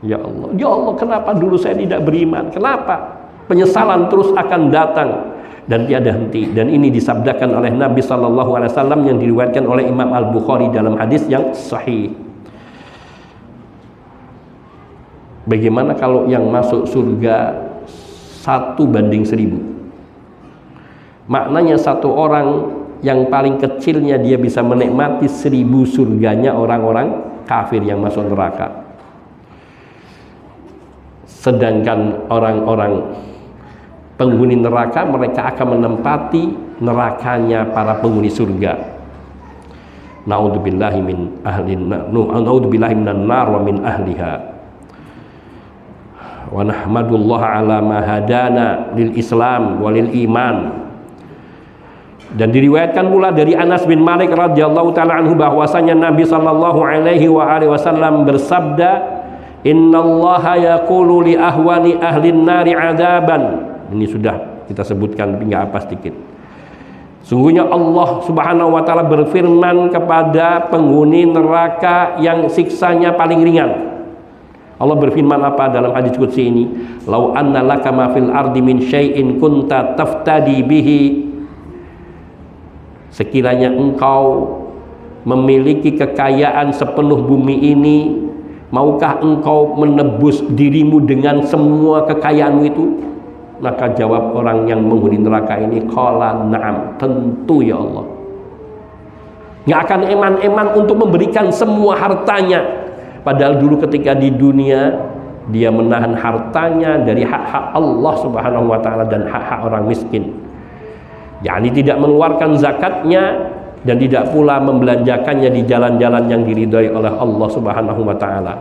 Speaker 1: Ya Allah, kenapa dulu saya tidak beriman? Kenapa? Penyesalan terus akan datang dan tiada henti. Dan ini disabdakan oleh Nabi sallallahu alaihi wasallam yang diriwayatkan oleh Imam Al-Bukhari dalam hadis yang sahih. Bagaimana kalau yang masuk surga 1:1000? Maknanya satu orang yang paling kecilnya dia bisa menikmati 1000 surganya orang-orang kafir yang masuk neraka. Sedangkan orang-orang penghuni neraka, mereka akan menempati nerakanya para penghuni surga. Na'udzubillahi min ahli nar wa min ahliha. wa nahmadullah ala ma hadana lil Islam walil iman. Dan diriwayatkan pula dari Anas bin Malik radhiyallahu taala anhu bahwasanya Nabi sallallahu alaihi wasallam bersabda, innallaha yaqulu li ahwani ahlin nari adaban. Ini sudah kita sebutkan tapi nggak apa sedikit. Sungguhnya Allah subhanahu wa ta'ala berfirman kepada penghuni neraka yang siksanya paling ringan. Allah berfirman apa dalam hadis qudsi ini? Lau anna laka ma fil ardi min syai'in kunta taftadi bihi. Sekiranya engkau memiliki kekayaan sepenuh bumi ini, maukah engkau menebus dirimu dengan semua kekayaanmu itu? Maka jawab orang yang menghuni neraka ini, qala na'am, tentu ya Allah. Nggak akan eman-eman untuk memberikan semua hartanya, padahal dulu ketika di dunia dia menahan hartanya dari hak-hak Allah subhanahu wa ta'ala dan hak-hak orang miskin, yakni tidak mengeluarkan zakatnya dan tidak pula membelanjakannya di jalan-jalan yang diridhai oleh Allah subhanahu wa ta'ala.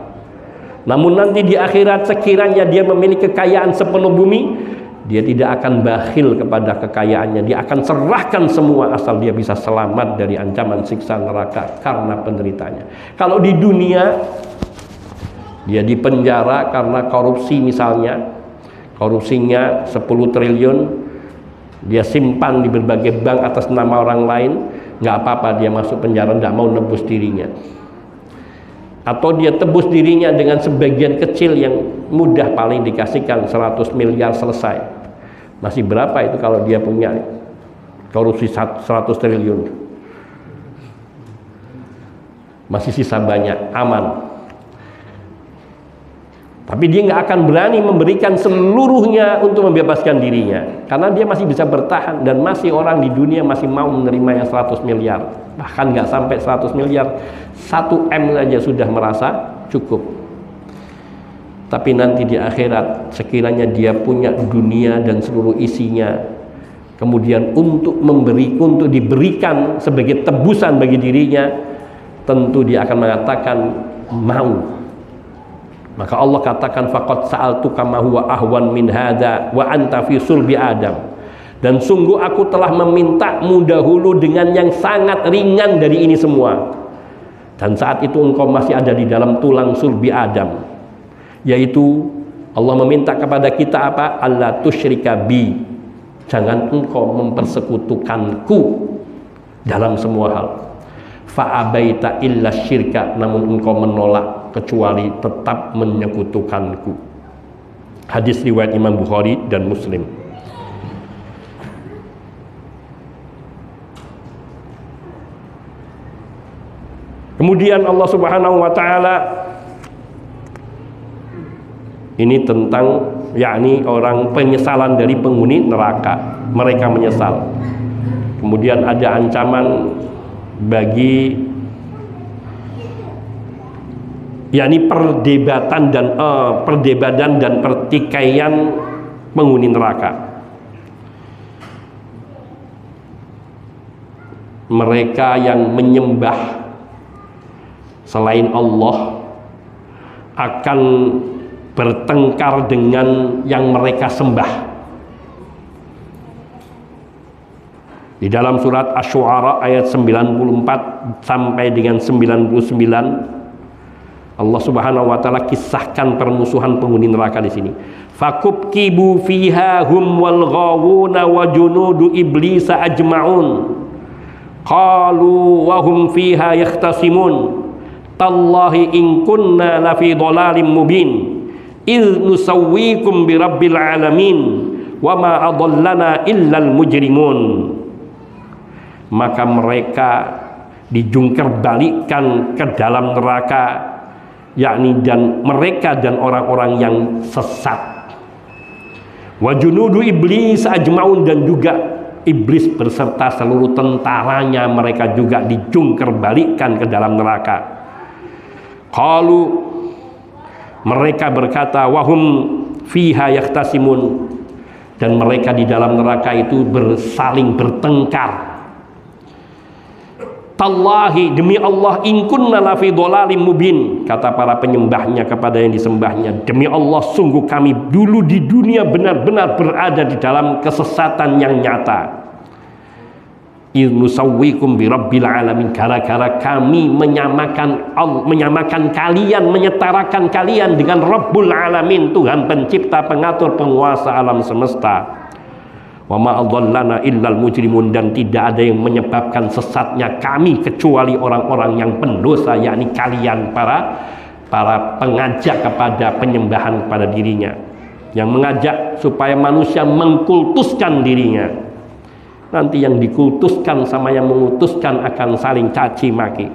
Speaker 1: Namun nanti di akhirat sekiranya dia memiliki kekayaan sepenuh bumi, dia tidak akan bakhil kepada kekayaannya. Dia akan serahkan semua asal dia bisa selamat dari ancaman siksa neraka karena penderitanya. Kalau di dunia dia dipenjara karena korupsi misalnya, korupsinya 10 triliun, dia simpan di berbagai bank atas nama orang lain, nggak apa-apa dia masuk penjara, nggak mau nebus dirinya. Atau dia tebus dirinya dengan sebagian kecil yang mudah, paling dikasihkan 100 miliar selesai. Masih berapa itu kalau dia punya korupsi 100 triliun? Masih sisa banyak, aman. Tapi dia nggak akan berani memberikan seluruhnya untuk membebaskan dirinya, karena dia masih bisa bertahan. Dan masih orang di dunia masih mau menerima yang 100 miliar. Bahkan nggak sampai 100 miliar, 1 M saja sudah merasa cukup. Tapi nanti di akhirat sekiranya dia punya dunia dan seluruh isinya, kemudian untuk diberikan sebagai tebusan bagi dirinya, tentu dia akan mengatakan mau. Maka Allah katakan, faqad sa'altuka ma huwa ahwan min hadza wa anta fi sulbi Adam. Dan sungguh aku telah memintamu dahulu dengan yang sangat ringan dari ini semua. Dan saat itu engkau masih ada di dalam tulang sulbi Adam. Yaitu Allah meminta kepada kita apa? Allah tusyrika bi. Jangan engkau mempersekutukanku dalam semua hal. Fa'abaita illa syirka, namun engkau menolak kecuali tetap menyekutukanku. Hadis riwayat Imam Bukhari dan Muslim. Kemudian Allah Subhanahu wa taala ini tentang yakni orang penyesalan dari penghuni neraka, mereka menyesal. Kemudian ada ancaman bagi yakni perdebatan dan pertikaian penghuni neraka. Mereka yang menyembah selain Allah akan bertengkar dengan yang mereka sembah. Di dalam surat Asy-Syu'ara ayat 94 sampai dengan 99, Allah Subhanahu wa taala kisahkan permusuhan penghuni neraka di sini. Fakubkibu fiha hum wal ghawuna wa junudu iblis ajma'un. Qalu wa hum fiha yakhtasimun. Tallahi in kunna lafi dhalalim mubin. إِذْ نُسَوِّيكُمْ بِرَبِّ الْعَالَمِينَ وَمَا أَضَلَّنَا إِلَّا الْمُجْرِمُونَ. Maka mereka dijungkerbalikkan ke dalam neraka, yakni dan mereka dan orang-orang yang sesat. Wa junudu iblis ajmaun, dan juga iblis beserta seluruh tentaranya mereka juga dijungkerbalikkan ke dalam neraka. Qalu, mereka berkata, wahum fiha yaktasimun, dan mereka di dalam neraka itu saling bertengkar. tallahi, demi Allah, in kunna lafi dhalalim mubin, kata para penyembahnya kepada yang disembahnya, demi Allah sungguh kami dulu di dunia benar-benar berada di dalam kesesatan yang nyata. Nusawwikum bi rabbil alamin, gara-gara kami menyamakan kalian, menyetarakan kalian dengan Rabbul Alamin, Tuhan pencipta, pengatur, penguasa alam semesta. Wa ma adallana illal mujrimun, dan tidak ada yang menyebabkan sesatnya kami kecuali orang-orang yang pendosa, yakni kalian para pengajak kepada penyembahan kepada dirinya, yang mengajak supaya manusia mengkultuskan dirinya. Nanti yang dikultuskan sama yang mengutuskan akan saling caci maki.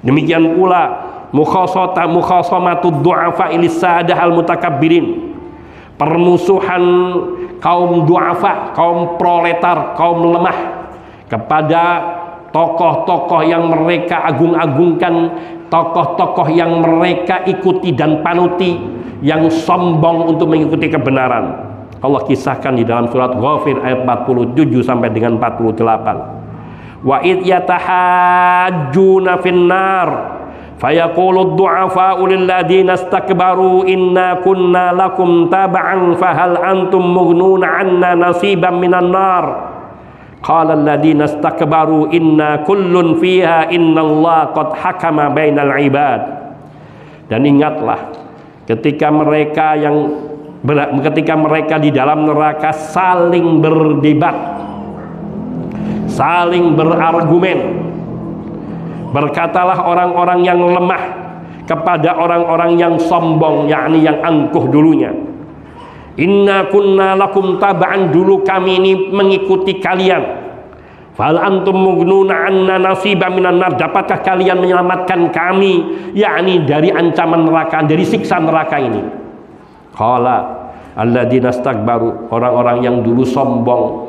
Speaker 1: Demikian pula mukhasamatud du'afa ilis sadah al mutakabbirin, permusuhan kaum du'afa, kaum proletar, kaum lemah kepada tokoh-tokoh yang mereka agung-agungkan, tokoh-tokoh yang mereka ikuti dan panuti, yang sombong untuk mengikuti kebenaran. Allah kisahkan di dalam surat Ghafir ayat 47 sampai dengan 48. Wa id yatahajjuna finnar fayaqulu ad-du'afa'u lil ladzina istakbaru inna kunna lakum tab'an fahal antum mughnuna 'anna nasiban minan nar qala alladzina istakbaru inna kullun fiha innallaha qad hakama bainal ibad. Dan ingatlah ketika mereka di dalam neraka saling berdebat, saling berargumen. Berkatalah orang-orang yang lemah kepada orang-orang yang sombong, yakni yang angkuh dulunya, inna kunna lakum taba'an, dulu kami ini mengikuti kalian, fal antum mughnuna anna nasiba minan nar, dapatkah kalian menyelamatkan kami, yakni dari ancaman neraka, dari siksa neraka ini. Qala alladzina istakbaru, orang-orang yang dulu sombong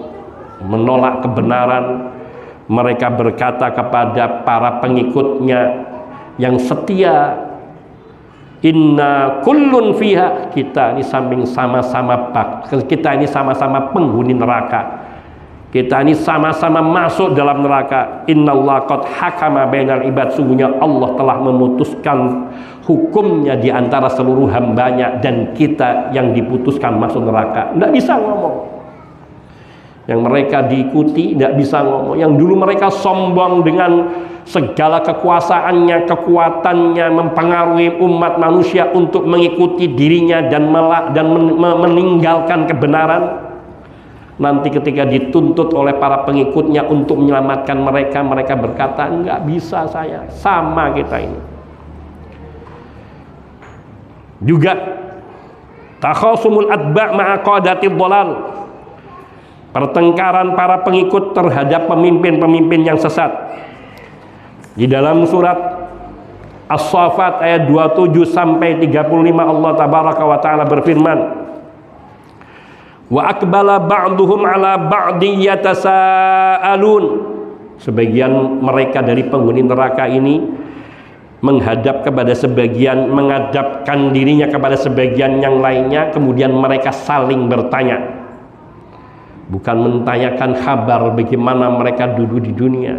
Speaker 1: menolak kebenaran, mereka berkata kepada para pengikutnya yang setia, inna kullun fiha, kita ini sama-sama penghuni neraka, kita ini sama-sama masuk dalam neraka. Innallaha qad hakama bainal ibad, sungguhnya Allah telah memutuskan hukumnya di antara seluruh hambanya, dan kita yang diputuskan masuk neraka. Tidak bisa ngomong. Yang mereka diikuti tidak bisa ngomong. Yang dulu mereka sombong dengan segala kekuasaannya, kekuatannya, mempengaruhi umat manusia untuk mengikuti dirinya dan meninggalkan kebenaran. Nanti ketika dituntut oleh para pengikutnya untuk menyelamatkan mereka, mereka berkata, enggak bisa saya, sama kita ini. Juga takhasumul atba' ma'a qadatil dhalal, pertengkaran para pengikut terhadap pemimpin-pemimpin yang sesat. Di dalam surat As-Saffat ayat 27 sampai 35 Allah tabaraka wa taala berfirman, wa akbala ba'duhum ala ba'di yatasaalun, sebagian mereka dari penghuni neraka ini menghadapkan dirinya kepada sebagian yang lainnya, kemudian mereka saling bertanya, bukan menanyakan kabar bagaimana mereka dulu di dunia.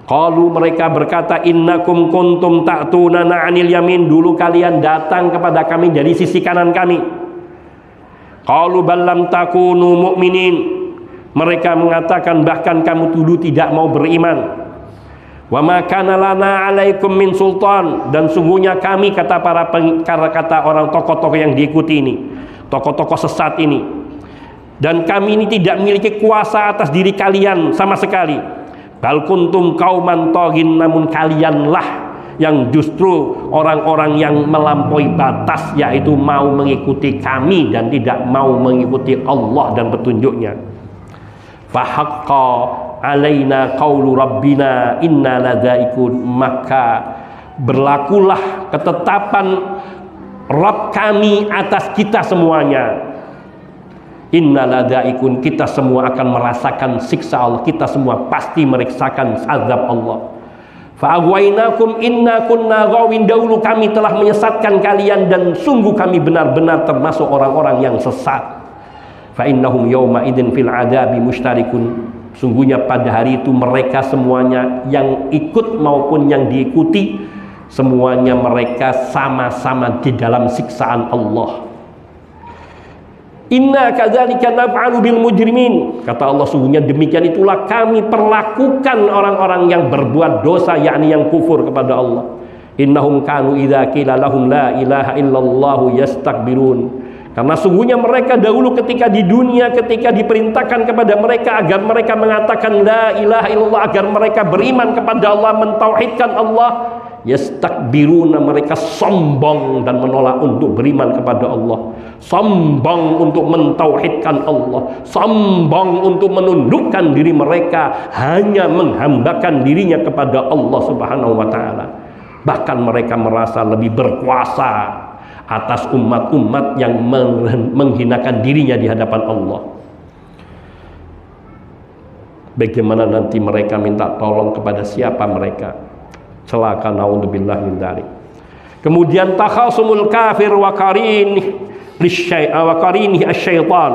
Speaker 1: Qalu, mereka berkata, innakum kuntum ta'tunana 'anil yamin, dulu kalian datang kepada kami dari sisi kanan kami. Qalu bal lam takunu mu'minin, mereka mengatakan bahkan kamu dulu tidak mau beriman. Wa ma kana lana 'alaikum min sultan, dan sungguhnya kami, kata orang tokoh-tokoh yang diikuti ini, tokoh-tokoh sesat ini, dan kami ini tidak memiliki kuasa atas diri kalian sama sekali. Bal kuntum qauman taghin, namun kalianlah yang justru orang-orang yang melampaui batas, yaitu mau mengikuti kami dan tidak mau mengikuti Allah dan petunjuknya. Fahaqqa alaina qaulu rabbina inna ladzaiqun, maka berlakulah ketetapan Rabb kami atas kita semuanya. Inna ladzaiqun, kita semua akan merasakan siksa Allah, kita semua pasti merasakan azab Allah. Fa'aghwaynakum inna kunna ghawin, dahulu kami telah menyesatkan kalian dan sungguh kami benar-benar termasuk orang-orang yang sesat. Fa innahum yawma idzin fil adabi mushtarikun, Sungguhnya pada hari itu mereka semuanya, yang ikut maupun yang diikuti, semuanya mereka sama-sama di dalam siksaan Allah. Inna kadzalika naf'alu bil mujrimin. Kata Allah, sungguhnya demikian itulah kami perlakukan orang-orang yang berbuat dosa, yakni yang kufur kepada Allah. Innahum kanu idza qila lahum la ilaha illallah yastakbirun. Karena sungguhnya mereka dahulu ketika di dunia, ketika diperintahkan kepada mereka agar mereka mengatakan la ilaha illallah, agar mereka beriman kepada Allah, mentauhidkan Allah, yastakbiruna, mereka sombong dan menolak untuk beriman kepada Allah, sombong untuk mentauhidkan Allah, sombong untuk menundukkan diri mereka, hanya menghambakan dirinya kepada Allah Subhanahu wa taala. Bahkan mereka merasa lebih berkuasa atas umat-umat yang menghinakan dirinya di hadapan Allah. Bagaimana nanti mereka minta tolong kepada siapa mereka? Celaka, naudzubillah min dzalik. Kemudian takhasumul kafir wa qarini asyaitan.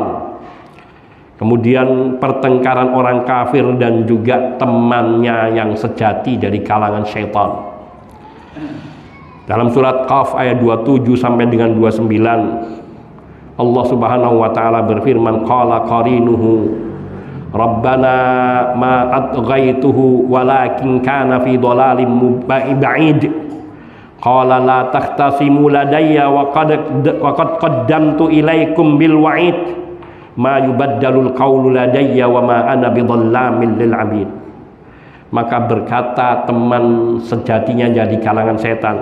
Speaker 1: Kemudian pertengkaran orang kafir dan juga temannya yang sejati dari kalangan syaitan. Dalam surat Qaf ayat 27 sampai dengan 29, Allah Subhanahu wa taala berfirman, qala qarinuhu rabbana ma atghaituhu walakin kana fi dhalalim ba'id qala la takhtasimu ladayya wa qad qaddamtu ilaikum bil wa'id ma yubaddalul qawlu ladayya wa ma ana bidhallamin lil 'abid. Maka berkata teman sejatinya dari kalangan setan,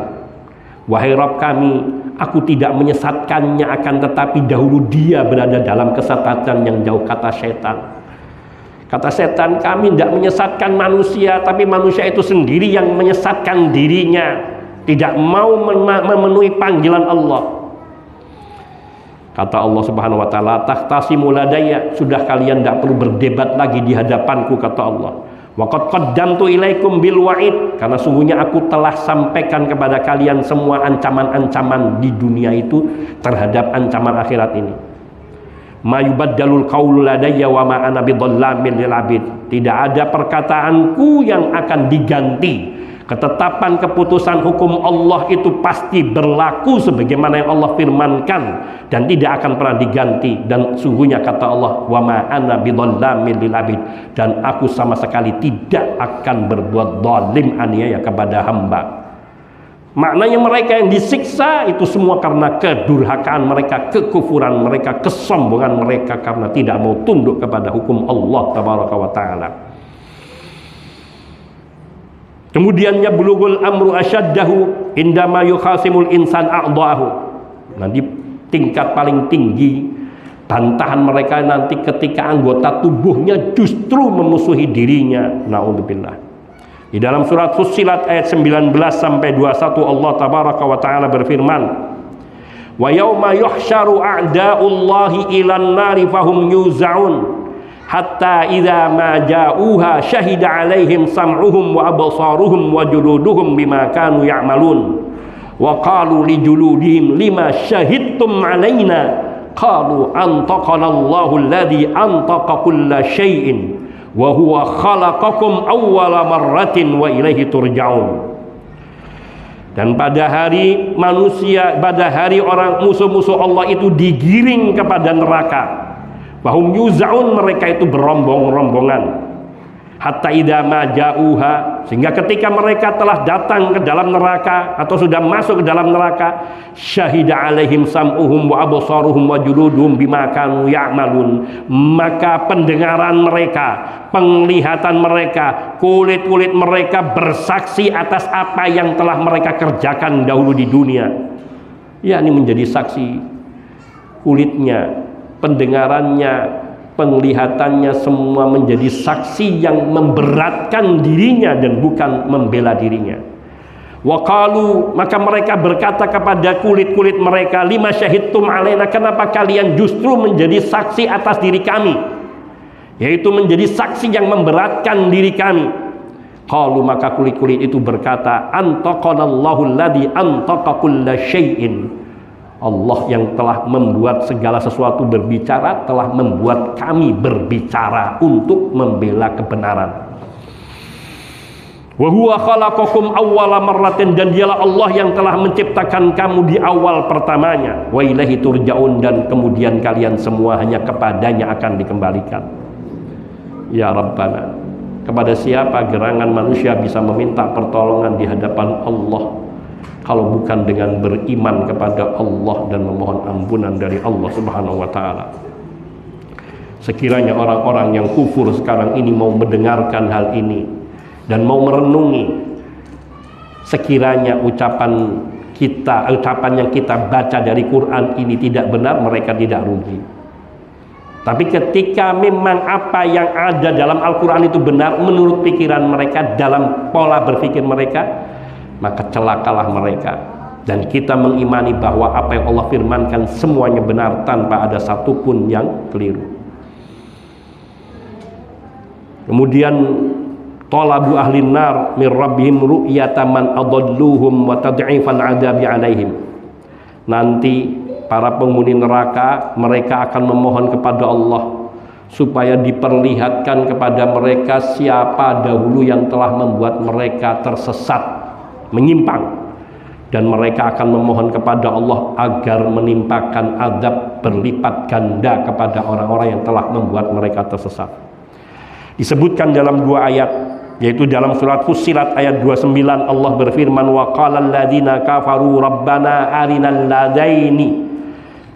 Speaker 1: wahai Rabb kami, aku tidak menyesatkannya, akan tetapi dahulu dia berada dalam kesesatan yang jauh. Kata setan, kami tidak menyesatkan manusia, tapi manusia itu sendiri yang menyesatkan dirinya, tidak mau memenuhi panggilan Allah. Kata Allah Subhanahu wa taala, tahtasimu ladayya, sudah kalian tidak perlu berdebat lagi di hadapanku, kata Allah. Wa qad qaddamtu ilaikum bil wa'id, karena sungguhnya aku telah sampaikan kepada kalian semua ancaman-ancaman di dunia itu terhadap ancaman akhirat ini. Ma yubaddalul qawlu ladayya wa ma ana bidhallamin lil 'abid. Tidak ada perkataanku yang akan diganti. Ketetapan keputusan hukum Allah itu pasti berlaku sebagaimana yang Allah firmankan dan tidak akan pernah diganti. Dan sungguhnya kata Allah, wa ma ana bidhallamin lil 'abid, dan aku sama sekali tidak akan berbuat zalim, aniaya kepada hamba. Maknanya mereka yang disiksa itu semua karena kedurhakaan mereka, kekufuran mereka, kesombongan mereka karena tidak mau tunduk kepada hukum Allah tabaraka wa taala. Kemudiannya bulughul amru asyaddahu indama yukhasimul insan a'dahu. Nanti tingkat paling tinggi bantahan mereka nanti ketika anggota tubuhnya justru memusuhi dirinya. Naudzubillah. Di dalam surat Fussilat ayat 19 sampai 21 Allah tabaraka wa taala berfirman, wa yauma yuhsyaru a'da'ullahi ilan nari fahum yuza'un hatta idza ma ja'uha syahida 'alaihim sam'uhum wa absaruhum wa juluduhum bima kanu ya'malun wa qalu li juludihim lima syahidtum 'alaina qalu antaqana Allahu alladhi antaqa kulla syai'in wa huwa khalaqakum awwala marratin wa ilaihi turja'un. Dan pada hari manusia, pada hari orang musuh-musuh Allah itu digiring kepada neraka. Wahum yuzaun, mereka itu berombong-rombongan. Hatta idza ma ja'uha, sehingga ketika mereka telah datang ke dalam neraka atau sudah masuk ke dalam neraka, syahida alaihim sam'uhum wa absaruhum wa juluduhum bima kanu ya'malun, maka pendengaran mereka, penglihatan mereka, kulit-kulit mereka bersaksi atas apa yang telah mereka kerjakan dahulu di dunia. Yakni menjadi saksi kulitnya, pendengarannya, penglihatannya, semua menjadi saksi yang memberatkan dirinya dan bukan membela dirinya. Wa qalu, maka mereka berkata kepada kulit-kulit mereka, lima syahidtum alaina, kenapa kalian justru menjadi saksi atas diri kami, yaitu menjadi saksi yang memberatkan diri kami. Qalu, maka kulit-kulit itu berkata, antaqanallahu alladhi antaqa kulla syai'in. Allah yang telah membuat segala sesuatu berbicara, telah membuat kami berbicara untuk membela kebenaran. Wa huwa khalaqakum awwala marratin, dan dialah Allah yang telah menciptakan kamu di awal pertamanya. Wa ilaihi turja'un, dan kemudian kalian semua hanya kepadanya akan dikembalikan. Ya Rabbana, kepada siapa gerangan manusia bisa meminta pertolongan di hadapan Allah kalau bukan dengan beriman kepada Allah dan memohon ampunan dari Allah Subhanahu wa taala. Sekiranya orang-orang yang kufur sekarang ini mau mendengarkan hal ini dan mau merenungi, sekiranya ucapan yang kita baca dari Quran ini tidak benar, mereka tidak rugi. Tapi ketika memang apa yang ada dalam Al-Quran itu benar menurut pikiran mereka, dalam pola berpikir mereka, maka celakalah mereka. Dan kita mengimani bahwa apa yang Allah firmankan semuanya benar tanpa ada satupun yang keliru. Kemudian talabu ahlin nar min rabbihim ru'yata man adalluhum wa tad'ifal adabi alaihim. Nanti para penghuni neraka, mereka akan memohon kepada Allah supaya diperlihatkan kepada mereka siapa dahulu yang telah membuat mereka tersesat, menyimpang, dan mereka akan memohon kepada Allah agar menimpakan azab berlipat ganda kepada orang-orang yang telah membuat mereka tersesat. Disebutkan dalam dua ayat, yaitu dalam surat Fussilat ayat 29, Allah berfirman, wa qala alladziina kafaru rabbana arinal ladaini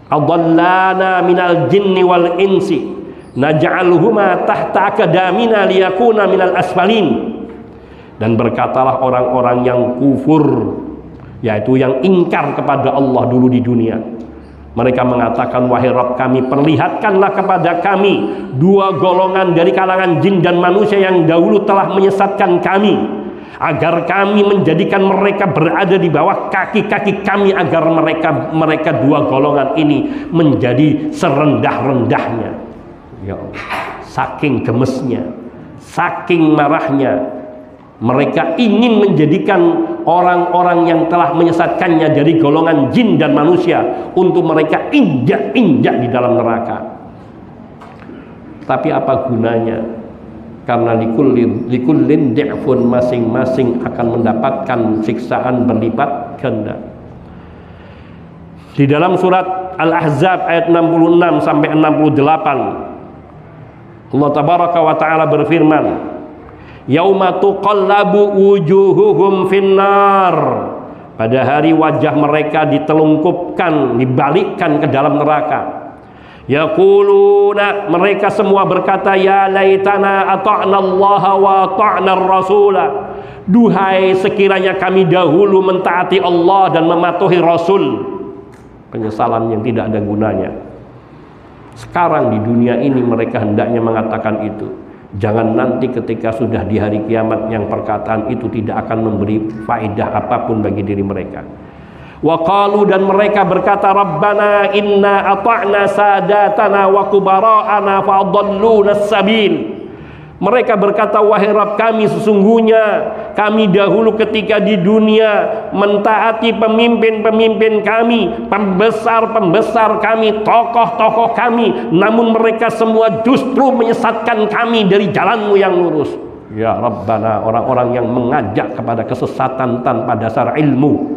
Speaker 1: adallana minal jinni wal insi naj'alhuma tahta aqdamina liyakuna minal asfalin. Dan berkatalah orang-orang yang kufur, yaitu yang ingkar kepada Allah dulu di dunia, mereka mengatakan, wahai Rabb kami, perlihatkanlah kepada kami dua golongan dari kalangan jin dan manusia yang dahulu telah menyesatkan kami, agar kami menjadikan mereka berada di bawah kaki-kaki kami, agar mereka dua golongan ini menjadi serendah-rendahnya. Ya Allah, saking gemesnya, saking marahnya, mereka ingin menjadikan orang-orang yang telah menyesatkannya dari golongan jin dan manusia untuk mereka injak-injak di dalam neraka. Tapi apa gunanya? Karena likullin di'fun, masing-masing akan mendapatkan siksaan berlipat ganda. Di dalam surat Al-Ahzab ayat 66 sampai 68, Allah tabaraka wa taala berfirman, yauma tuqallabu wujuhuhum finnar, pada hari wajah mereka ditelungkupkan, dibalikkan ke dalam neraka. Yaquluna, mereka semua berkata, ya laitana ata'na Allah wa ata'na ar-rasula, duhai sekiranya kami dahulu mentaati Allah dan mematuhi Rasul. Penyesalan yang tidak ada gunanya. Sekarang di dunia ini mereka hendaknya mengatakan itu. Jangan nanti ketika sudah di hari kiamat yang perkataan itu tidak akan memberi faedah apapun bagi diri mereka. Wa qalu, dan mereka berkata, Rabbana inna ata'na sadatana wa kubara'ana fa'adalluna as-sabil. Mereka berkata, wahai Rabb kami, sesungguhnya kami dahulu ketika di dunia mentaati pemimpin-pemimpin kami, pembesar-pembesar kami, tokoh-tokoh kami, namun mereka semua justru menyesatkan kami dari jalanmu yang lurus. Ya Rabbana, orang-orang yang mengajak kepada kesesatan tanpa dasar ilmu,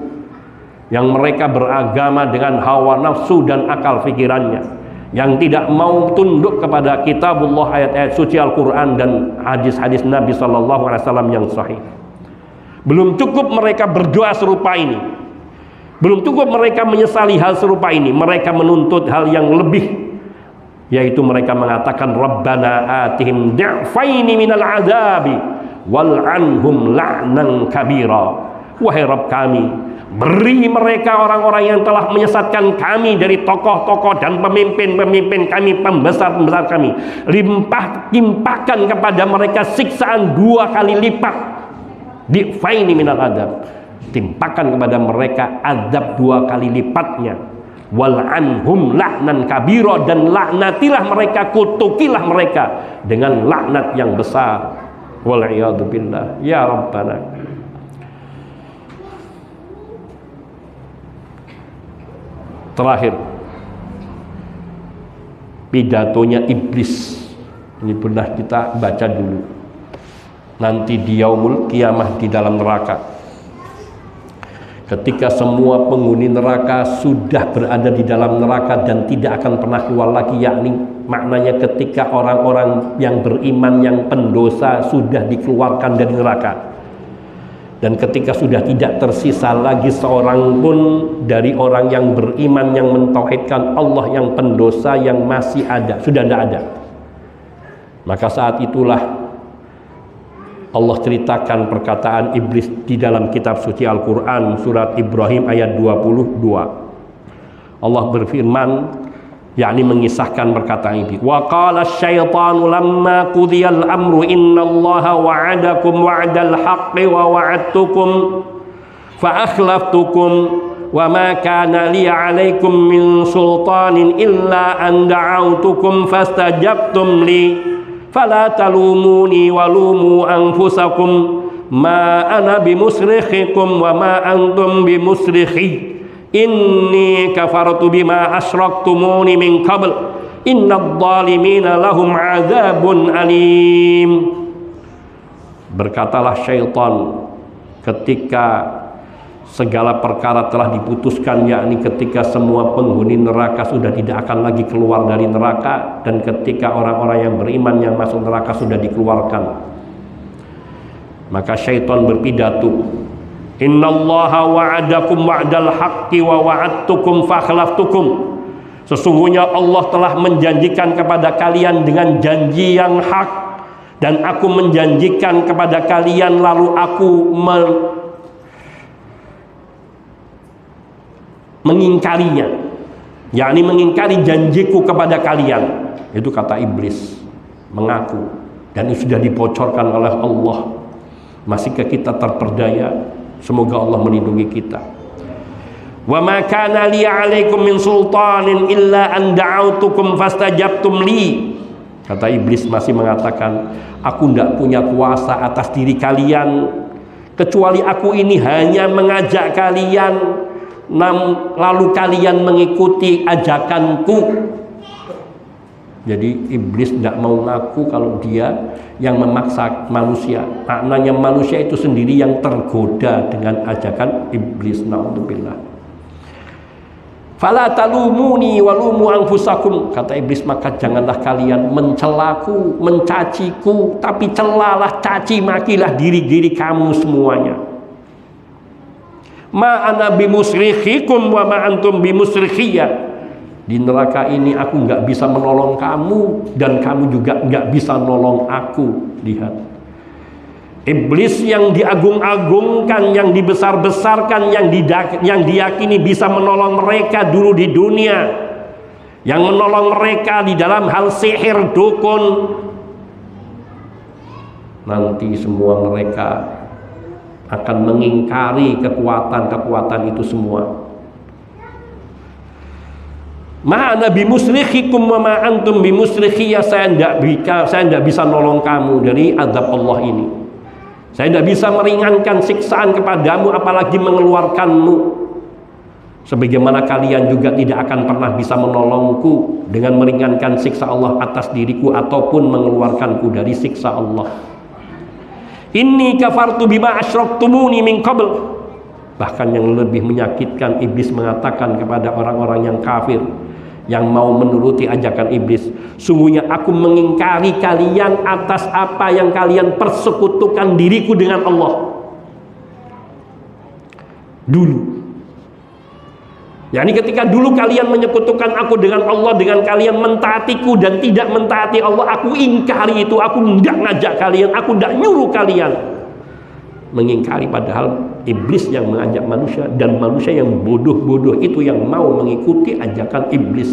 Speaker 1: yang mereka beragama dengan hawa nafsu dan akal pikirannya, yang tidak mau tunduk kepada kitabullah, ayat-ayat suci Al-Quran dan hadis-hadis Nabi SAW yang sahih. Belum cukup mereka berdoa serupa ini, belum cukup mereka menyesali hal serupa ini, mereka menuntut hal yang lebih, yaitu mereka mengatakan, Rabbana atihim di'faini minal adabi wal'anhum la'nan kabira. Wahai Rabb kami, beri mereka orang-orang yang telah menyesatkan kami dari tokoh-tokoh dan pemimpin-pemimpin kami, pembesar-pembesar kami, timpakan kepada mereka siksaan 2 kali lipat, di'faini minal adab, timpakan kepada mereka azab 2 kali lipatnya, wal'anhum la'nan kabira, dan laknatilah mereka, kutukilah mereka dengan laknat yang besar, wal'iyadu billah. Ya Rabbana, Terakhir, pidatonya iblis. Ini pernah kita baca dulu. Nanti di yaumul kiamah di dalam neraka, ketika semua penghuni neraka sudah berada di dalam neraka dan tidak akan pernah keluar lagi, yakni maknanya ketika orang-orang yang beriman, yang pendosa sudah dikeluarkan dari neraka, dan ketika sudah tidak tersisa lagi seorang pun dari orang yang beriman, yang mentauhidkan Allah, yang pendosa yang masih ada, sudah tidak ada. Maka saat itulah Allah ceritakan perkataan iblis di dalam kitab suci Al-Quran, surat Ibrahim ayat 22. Allah berfirman, yakni mengisahkan perkataan ini. Wa qala asyaitanu lamma qudiyal amru innallaha wa'adakum wa'dal haqqi wa wa'adtukum fa akhlaftukum wa ma kana li 'alaikum min sultanin illa an da'autukum fastajabtum li fala talumuni walumu anfusakum ma ana bimusrikhikum wa ma antum bimusrikhi inni kafartu bima asyraktumuni min qabl innadh dhalimina lahum adzabun alim. Berkatalah syaitan ketika segala perkara telah diputuskan, yakni ketika semua penghuni neraka sudah tidak akan lagi keluar dari neraka, dan ketika orang-orang yang beriman yang masuk neraka sudah dikeluarkan, maka syaitan berpidato, innallaha wa'adakum wa'dal haqqi wa wa'adtukum fakhlaftukum. Sesungguhnya Allah telah menjanjikan kepada kalian dengan janji yang hak, dan aku menjanjikan kepada kalian lalu aku mengingkarinya, yakni mengingkari janjiku kepada kalian. Itu kata iblis, mengaku, dan itu sudah dibocorkan oleh Allah. Masihkah kita terperdaya? Semoga Allah melindungi kita. Wa ma kana li 'alaikum min sultanin illa an da'autukum fastajabtum li. Kata iblis masih mengatakan, aku tidak punya kuasa atas diri kalian, kecuali aku ini hanya mengajak kalian, lalu kalian mengikuti ajakanku. Jadi iblis tidak mau ngaku kalau dia yang memaksa manusia. Maknanya manusia itu sendiri yang tergoda dengan ajakan iblis. Na'udzubillah. Fala talumuni walumu anfusakum. Kata iblis, maka janganlah kalian mencelaku, mencaciku, tapi celalah, caci makilah diri-diri kamu semuanya. Ma ana bimusrikhikum wa ma antum bimusrikhiyya. Di neraka ini aku nggak bisa menolong kamu, dan kamu juga nggak bisa menolong aku. Lihat, iblis yang diagung-agungkan, yang dibesar-besarkan, yang diyakini bisa menolong mereka dulu di dunia, yang menolong mereka di dalam hal sihir, dukun, nanti semua mereka akan mengingkari kekuatan-kekuatan itu semua. Ma'ana bimusrikhikum wa ma antum bimusrikhiyya. Saya tidak bisa nolong kamu dari azab Allah ini. Saya tidak bisa meringankan siksaan kepadamu, apalagi mengeluarkanmu. Sebagaimana kalian juga tidak akan pernah bisa menolongku dengan meringankan siksa Allah atas diriku ataupun mengeluarkanku dari siksa Allah. Inni kafartu bima asyraktumuni min qabl. Bahkan yang lebih menyakitkan, iblis mengatakan kepada orang-orang yang kafir, yang mau menuruti ajakan iblis, sungguhnya aku mengingkari kalian atas apa yang kalian persekutukan diriku dengan Allah dulu. yakni ketika dulu kalian menyekutukan aku dengan Allah, dengan kalian mentaatiku dan tidak mentaati Allah, aku ingkari itu. Aku tidak ngajak kalian, aku tidak nyuruh kalian. Mengingkari, padahal iblis yang mengajak manusia, dan manusia yang bodoh-bodoh itu yang mau mengikuti ajakan iblis.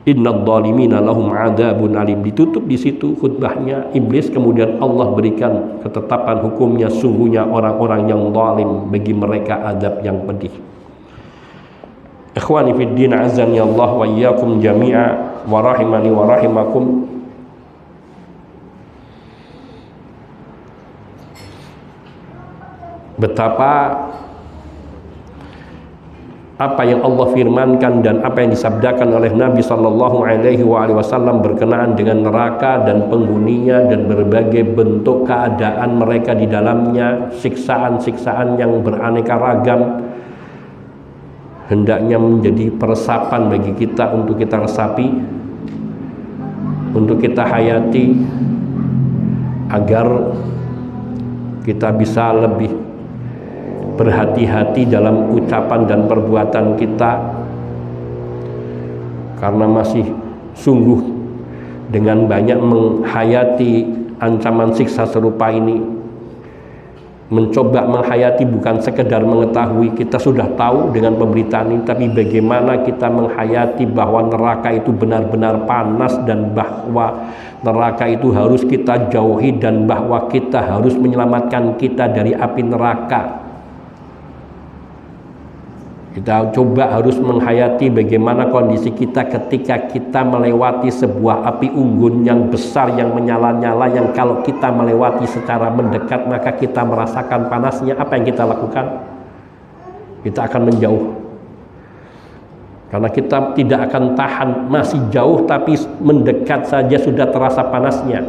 Speaker 1: Innadz zalimina lahum adzabun alim. Ditutup di situ khutbahnya iblis, kemudian Allah berikan ketetapan hukumnya, sungguhnya orang-orang yang zalim, bagi mereka azab yang pedih. Ikhwani fid din, azani Allah wa iyyakum jami'a wa rahimani wa rahimakum. Betapa apa yang Allah firmankan dan apa yang disabdakan oleh Nabi Sallallahu Alaihi Wasallam berkenaan dengan neraka dan penghuninya dan berbagai bentuk keadaan mereka di dalamnya, siksaan-siksaan yang beraneka ragam, hendaknya menjadi peresapan bagi kita untuk kita resapi, untuk kita hayati, agar kita bisa lebih berhati-hati dalam ucapan dan perbuatan kita, karena masih sungguh dengan banyak menghayati ancaman siksa serupa ini, mencoba menghayati bukan sekedar mengetahui, kita sudah tahu dengan pemberitaan ini, tapi bagaimana kita menghayati bahwa neraka itu benar-benar panas dan bahwa neraka itu harus kita jauhi dan bahwa kita harus menyelamatkan kita dari api neraka. Kita coba harus menghayati bagaimana kondisi kita ketika kita melewati sebuah api unggun yang besar, yang menyala-nyala, yang kalau kita melewati secara mendekat maka kita merasakan panasnya. Apa yang kita lakukan? Kita akan menjauh, karena kita tidak akan tahan, masih jauh tapi mendekat saja sudah terasa panasnya.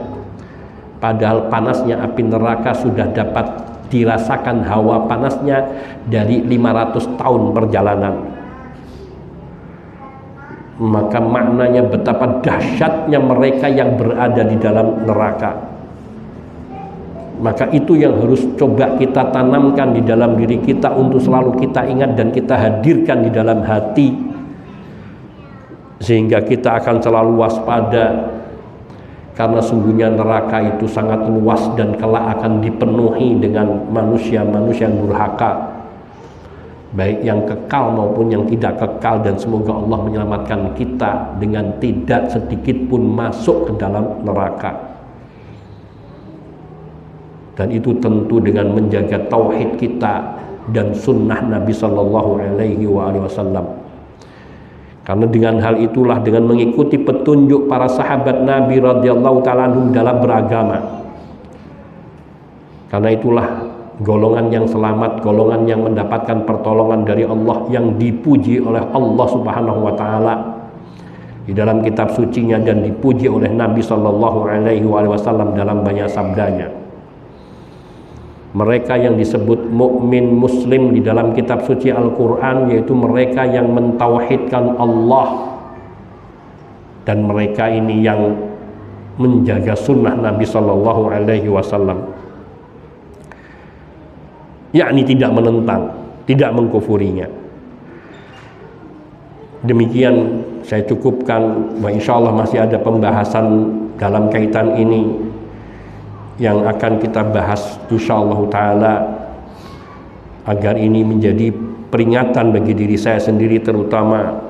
Speaker 1: Padahal panasnya api neraka sudah dapat dirasakan hawa panasnya dari 500 tahun perjalanan. Maka maknanya betapa dahsyatnya mereka yang berada di dalam neraka. Maka itu yang harus coba kita tanamkan di dalam diri kita untuk selalu kita ingat dan kita hadirkan di dalam hati, sehingga kita akan selalu waspada. Karena sungguhnya neraka itu sangat luas dan kelak akan dipenuhi dengan manusia-manusia yang durhaka, baik yang kekal maupun yang tidak kekal, dan semoga Allah menyelamatkan kita dengan tidak sedikit pun masuk ke dalam neraka. Dan itu tentu dengan menjaga tauhid kita dan sunnah Nabi Sallallahu Alaihi Wasallam. Karena dengan hal itulah, dengan mengikuti petunjuk para sahabat Nabi radhiyallahu ta'ala anhum dalam beragama, karena itulah golongan yang selamat, golongan yang mendapatkan pertolongan dari Allah, yang dipuji oleh Allah Subhanahu wa ta'ala di dalam kitab sucinya dan dipuji oleh Nabi Sallallahu Alaihi Wasallam dalam banyak sabdanya. Mereka yang disebut mukmin muslim di dalam kitab suci Al-Quran, yaitu mereka yang mentauhidkan Allah, dan mereka ini yang menjaga sunnah Nabi Sallallahu Alaihi Wasallam, yakni tidak menentang, tidak mengkufurinya. Demikian saya cukupkan. Insya Allah masih ada pembahasan dalam kaitan ini yang akan kita bahas insyaallah ta'ala, agar ini menjadi peringatan bagi diri saya sendiri terutama,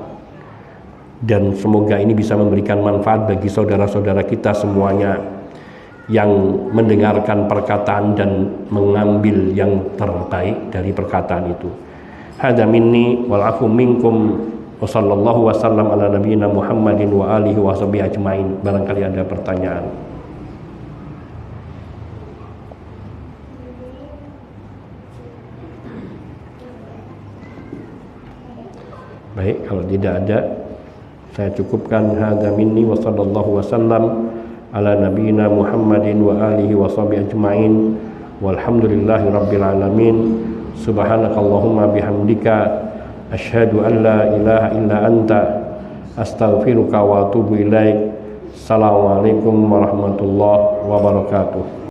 Speaker 1: dan semoga ini bisa memberikan manfaat bagi saudara-saudara kita semuanya yang mendengarkan perkataan dan mengambil yang terbaik dari perkataan itu. Hadza minni wal afu minkum wa sallallahu wasallam ala nabiyyina Muhammadin wa alihi wa sahbihi ajmain. Barangkali ada pertanyaan. Baik, kalau tidak ada, saya cukupkan. Hadza minni wa sallallahu wasallam ala nabiyyina Muhammadin wa alihi wa sahbihi ajmain. Walhamdulillahi rabbil alamin. Subhanakallahumma bihamdika asyhadu an la ilaha illa anta astaghfiruka wa atubu ilaik. Assalamualaikum warahmatullahi wabarakatuh.